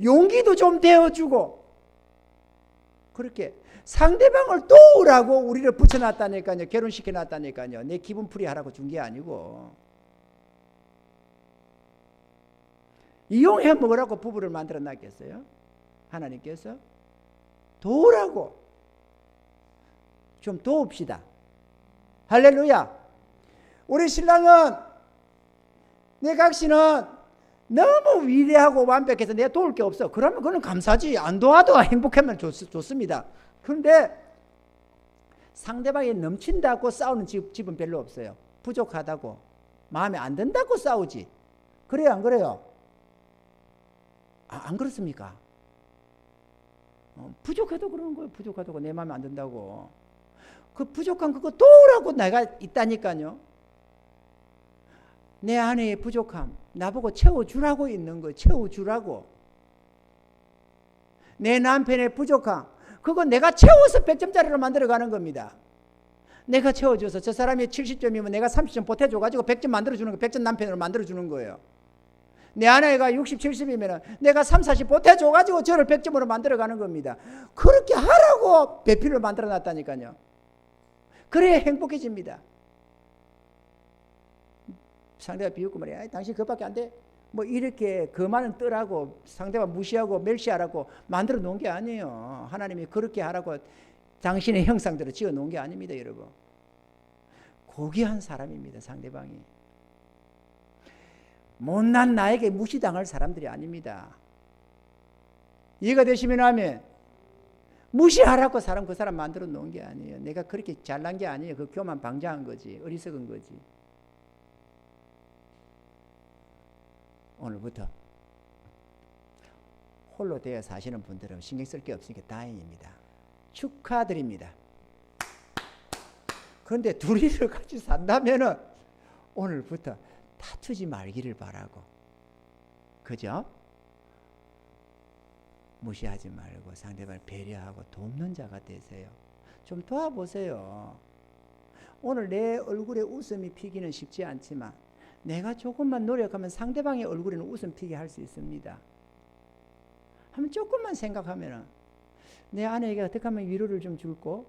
용기도 좀 되어주고, 그렇게 상대방을 도우라고 우리를 붙여놨다니까요. 결혼시켜놨다니까요. 내 기분풀이 하라고 준 게 아니고 이용해 먹으라고 부부를 만들어 놨겠어요? 하나님께서 도우라고. 좀 도웁시다. 할렐루야. 우리 신랑은, 내 각시는 너무 위대하고 완벽해서 내가 도울 게 없어. 그러면 그건 감사지. 안 도와도 행복하면 좋습니다. 그런데 상대방이 넘친다고 싸우는 집은 별로 없어요. 부족하다고, 마음에 안 든다고 싸우지. 그래요, 안 그래요? 안 그렇습니까? 부족해도 그러는 거예요. 부족하다고, 내 마음에 안 든다고. 그 부족한 그거 도우라고 내가 있다니까요. 내 안에 부족함 나보고 채워주라고 있는 거예요. 채워주라고. 내 남편의 부족함 그거 내가 채워서 100점짜리로 만들어가는 겁니다. 내가 채워줘서 저 사람이 70점이면 내가 30점 보태줘가지고 100점 만들어주는 거, 100점 남편으로 만들어주는 거예요. 내 아내가 60, 70이면 내가 3, 40 보태줘가지고 저를 100점으로 만들어가는 겁니다. 그렇게 하라고 배필을 만들어놨다니까요. 그래야 행복해집니다. 상대가 비웃고 말이야, 당신 그것밖에 안 돼? 뭐 이렇게 그만은 뜨라고 상대방 무시하고 멸시하라고 만들어 놓은 게 아니에요. 하나님이 그렇게 하라고 당신의 형상대로 지어 놓은 게 아닙니다. 여러분, 고귀한 사람입니다. 상대방이 못난 나에게 무시당할 사람들이 아닙니다. 이해가 되시면 하면 무시하라고 그 사람 만들어 놓은 게 아니에요. 내가 그렇게 잘난 게 아니에요. 그 교만 방자한 거지. 어리석은 거지. 오늘부터 홀로 되어 사시는 분들은 신경 쓸 게 없으니까 다행입니다. 축하드립니다. 그런데 둘이서 같이 산다면은 오늘부터 다투지 말기를 바라고 그죠? 무시하지 말고 상대방을 배려하고 돕는 자가 되세요. 좀 도와보세요. 오늘 내 얼굴에 웃음이 피기는 쉽지 않지만 내가 조금만 노력하면 상대방의 얼굴에는 웃음 피게 할 수 있습니다. 한번 조금만 생각하면 내 아내에게 어떻게 하면 위로를 좀 줄까?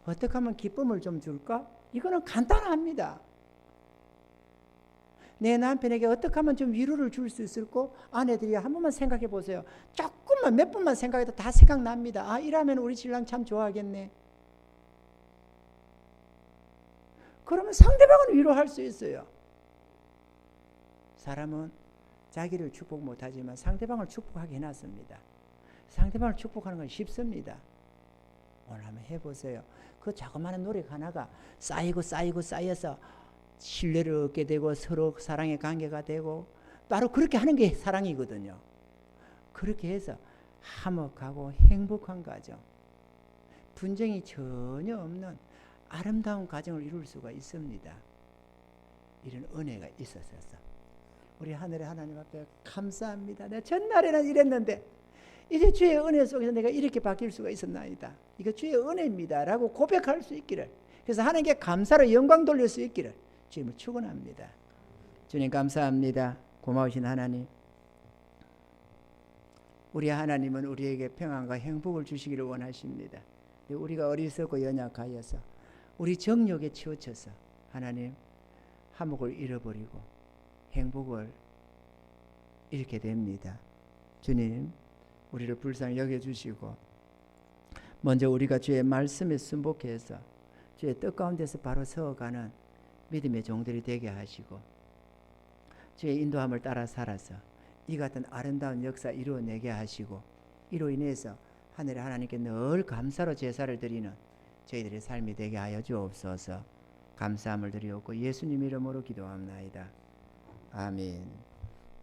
어떻게 하면 기쁨을 좀 줄까? 이거는 간단합니다. 내 남편에게 어떻게 하면 좀 위로를 줄 수 있을까? 아내들이 한 번만 생각해 보세요. 조금만 몇 번만 생각해도 다 생각납니다. 아, 이러면 우리 신랑 참 좋아하겠네. 그러면 상대방은 위로할 수 있어요. 사람은 자기를 축복 못하지만 상대방을 축복하게 해놨습니다. 상대방을 축복하는 건 쉽습니다. 오늘 한번 해보세요. 그 자그마한 노력 하나가 쌓여서 신뢰를 얻게 되고 서로 사랑의 관계가 되고 바로 그렇게 하는 게 사랑이거든요. 그렇게 해서 화목하고 행복한 가정, 분쟁이 전혀 없는 아름다운 가정을 이룰 수가 있습니다. 이런 은혜가 있었어요. 우리 하늘의 하나님 앞에 감사합니다. 내가 전날에는 이랬는데 이제 주의 은혜 속에서 내가 이렇게 바뀔 수가 있었나이다. 이거 주의 은혜입니다 라고 고백할 수 있기를, 그래서 하나님께 감사로 영광 돌릴 수 있기를 주님을 축원합니다. 주님 감사합니다. 고마우신 하나님, 우리 하나님은 우리에게 평안과 행복을 주시기를 원하십니다. 우리가 어리석고 연약하여서 우리 정욕에 치우쳐서 하나님 화목을 잃어버리고 행복을 잃게 됩니다. 주님, 우리를 불쌍히 여겨주시고 먼저 우리가 주의 말씀에 순복해서 주의 뜻 가운데서 바로 서어가는 믿음의 종들이 되게 하시고 주의 인도함을 따라 살아서 이 같은 아름다운 역사 이루어내게 하시고 이로 인해서 하늘의 하나님께 늘 감사로 제사를 드리는 저희들의 삶이 되게 하여 주옵소서. 감사함을 드리옵고 예수님 이름으로 기도합나이다. 아멘.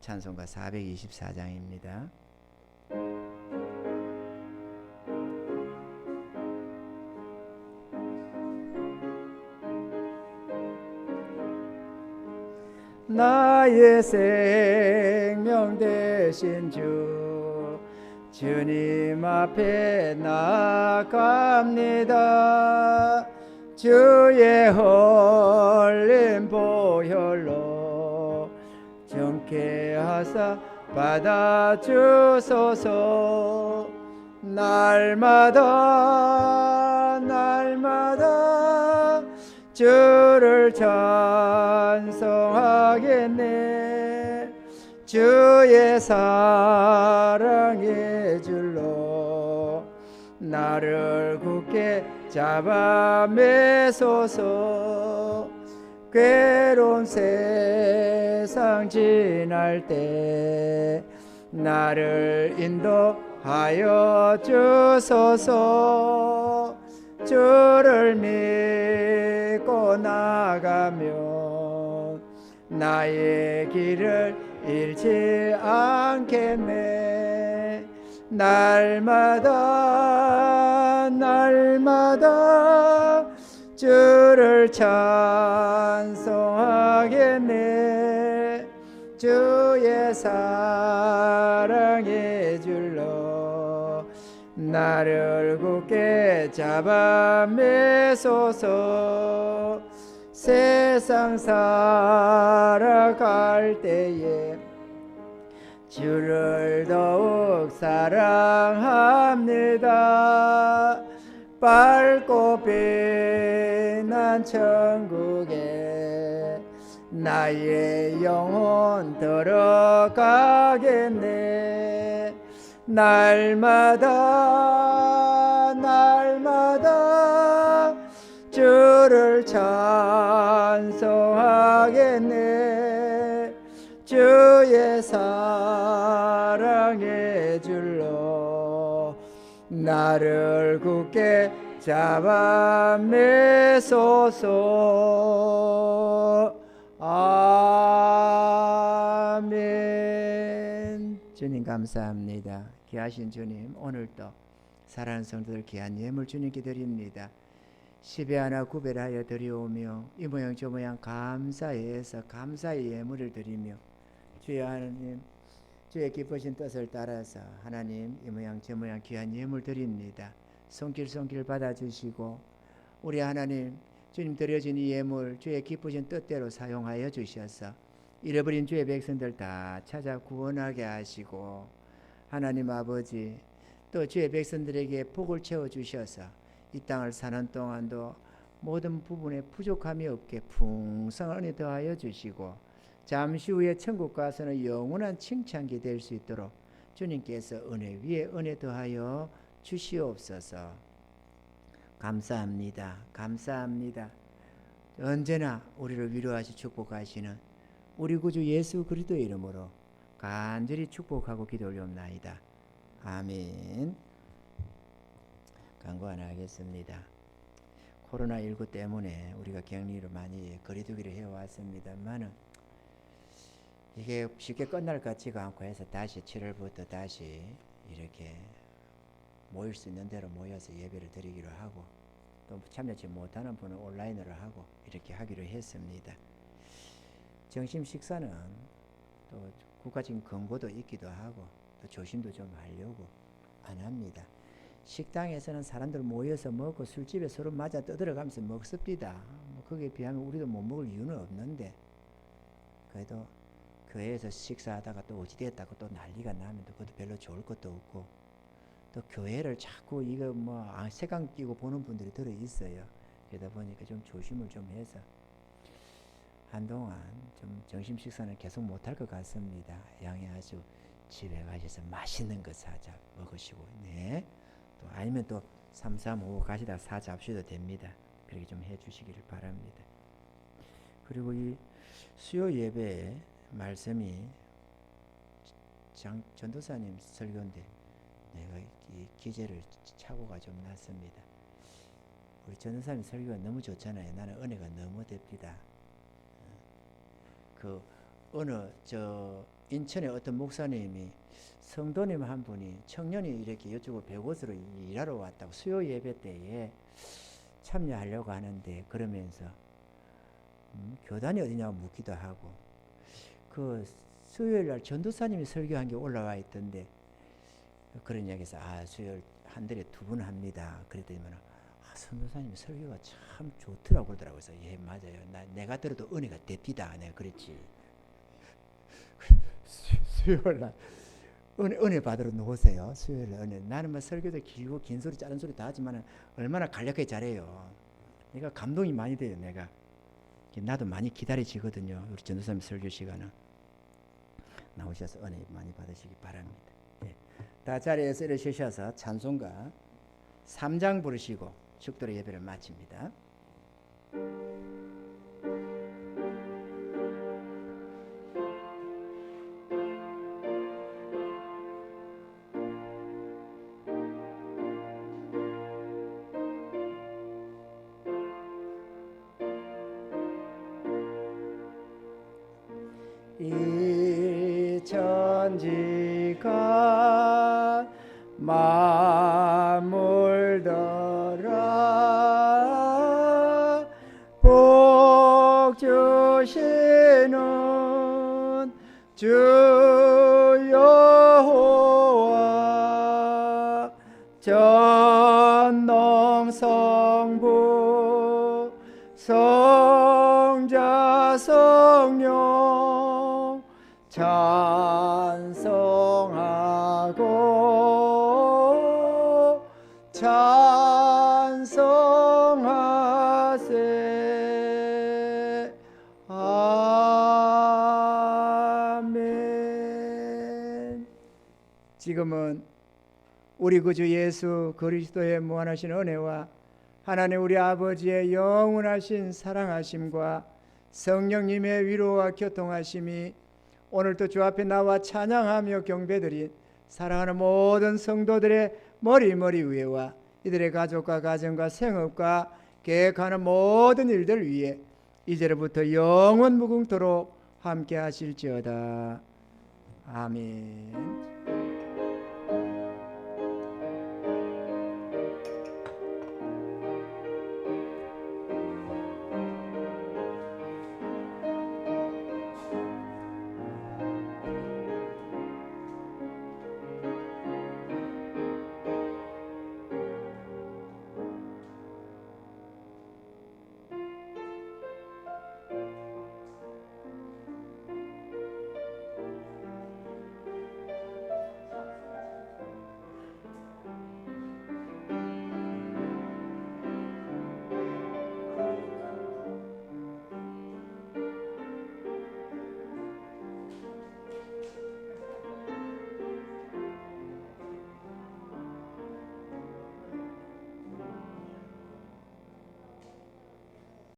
찬송가 424장입니다. 나의 생명 되신 주 주님 앞에 나갑니다. 주의 흘린 보혈로 정케 하사 받아주소서. 날마다 주를 찬송하겠네. 주의 사랑의 줄로 나를 굳게 잡아 매소서. 괴로운 세상 지날 때 나를 인도하여 주소서. 주를 믿고 나가면 나의 길을 잃지 않겠네. 날마다 주를 찬송하겠네. 주의 사랑의 줄로 나를 굳게 잡아 매소서. 세상 살아갈 때에 주를 더욱 사랑합니다. 밝고 빛난 천국에 나의 영혼 들어가겠네. 날마다 주를 찬송하겠네. 주의 사랑의 줄로 나를 굳게 잡아 매소서. 아멘. 주님 감사합니다. 귀하신 주님, 오늘도 사랑하는 성도들 귀한 예물 주님께 드립니다. 10에 하나 구별하여 드리오며 이 모양 저 모양 감사해서 감사의 예물을 드리며 주여 하나님, 주의 기쁘신 뜻을 따라서 하나님 이 모양 저 모양 귀한 예물 드립니다. 손길 받아주시고 우리 하나님 주님 드려진 이 예물 주의 기쁘신 뜻대로 사용하여 주셔서 잃어버린 주의 백성들 다 찾아 구원하게 하시고 하나님 아버지 또 주의 백성들에게 복을 채워주셔서 이 땅을 사는 동안도 모든 부분에 부족함이 없게 풍성한 은혜 더하여 주시고 잠시 후에 천국 가서는 영원한 칭찬기 될 수 있도록 주님께서 은혜 위에 은혜 더하여 주시옵소서. 감사합니다. 감사합니다. 언제나 우리를 위로하시 축복하시는 우리 구주 예수 그리스도의 이름으로 간절히 축복하고 기도 올려옵나이다. 아멘. 간구 하나 하겠습니다. 코로나19 때문에 우리가 격리를 많이 거리두기를 해왔습니다만은 이게 쉽게 끝날 것 같지가 않고 해서 다시 7월부터 다시 이렇게 모일 수 있는 대로 모여서 예배를 드리기로 하고 또 참여치 못하는 분은 온라인으로 하고 이렇게 하기로 했습니다. 점심 식사는 또 국가적인 권고도 있기도 하고 또 조심도 좀 하려고 안 합니다. 식당에서는 사람들 모여서 먹고 술집에 서로 맞아 떠들어가면서 먹습니다. 뭐 거기에 비하면 우리도 못 먹을 이유는 없는데 그래도 교회에서 식사하다가 또 어찌됐다고 또 난리가 나면 또 그것도 별로 좋을 것도 없고 또 교회를 자꾸 이거 뭐 색안 끼고 보는 분들이 들어 있어요. 그러다 보니까 좀 조심을 좀 해서 한동안 좀 점심 식사는 계속 못할 것 같습니다. 양해하시고 집에 가셔서 맛있는 거 사자 먹으시고 네. 또 아니면 또 335 가시다 사 잡수셔도 됩니다. 그렇게 좀 해주시기를 바랍니다. 그리고 이 수요 예배 말씀이 전도사님 설교인데 내가 이 기제를 착오가 좀 났습니다. 우리 전도사님 설교가 너무 좋잖아요. 나는 은혜가 너무 됩니다. 그 어느 저 인천의 어떤 목사님이 성도님 한 분이 청년이 이렇게 이쪽으로 배곳으로 일하러 왔다고 수요 예배 때에 참여하려고 하는데 그러면서 교단이 어디냐고 묻기도 하고 그 수요일 날 전도사님이 설교한 게 올라와 있던데 그런 이야기에서 수요일 한 달에 2번 합니다. 그랬더니만 전도사님 설교가 참 좋더라고 그러더라고요. 그래서 예 맞아요. 내가 들어도 은혜가 됩니다. 내가 그랬지. 수요일 날 은혜 받으러 놓으세요. 수요일 날 은혜. 나는 뭐 설교도 길고 긴 소리 짧은 소리 다 하지만 얼마나 간략하게 잘해요. 내가 감동이 많이 돼요. 내가 나도 많이 기다려지거든요. 우리 전도사님 설교 시간은 나오셔서 은혜 많이 받으시기 바랍니다. 예. 다 자리에서 일어서셔서 찬송가 3장 부르시고 축도로 예배를 마칩니다. 이 천지가 만물더라 복 주시는 주 여호와 전능성부 성자 성령 찬송하고 찬송하세. 아멘. 지금은 우리 구주 예수 그리스도의 무한하신 은혜와 하나님 우리 아버지의 영원하신 사랑하심과 성령님의 위로와 교통하심이 오늘도 주 앞에 나와 찬양하며 경배드린 사랑하는 모든 성도들의 머리 위에와 이들의 가족과 가정과 생업과 계획하는 모든 일들 위에 이제로부터 영원 무궁토록 함께 하실지어다. 아멘.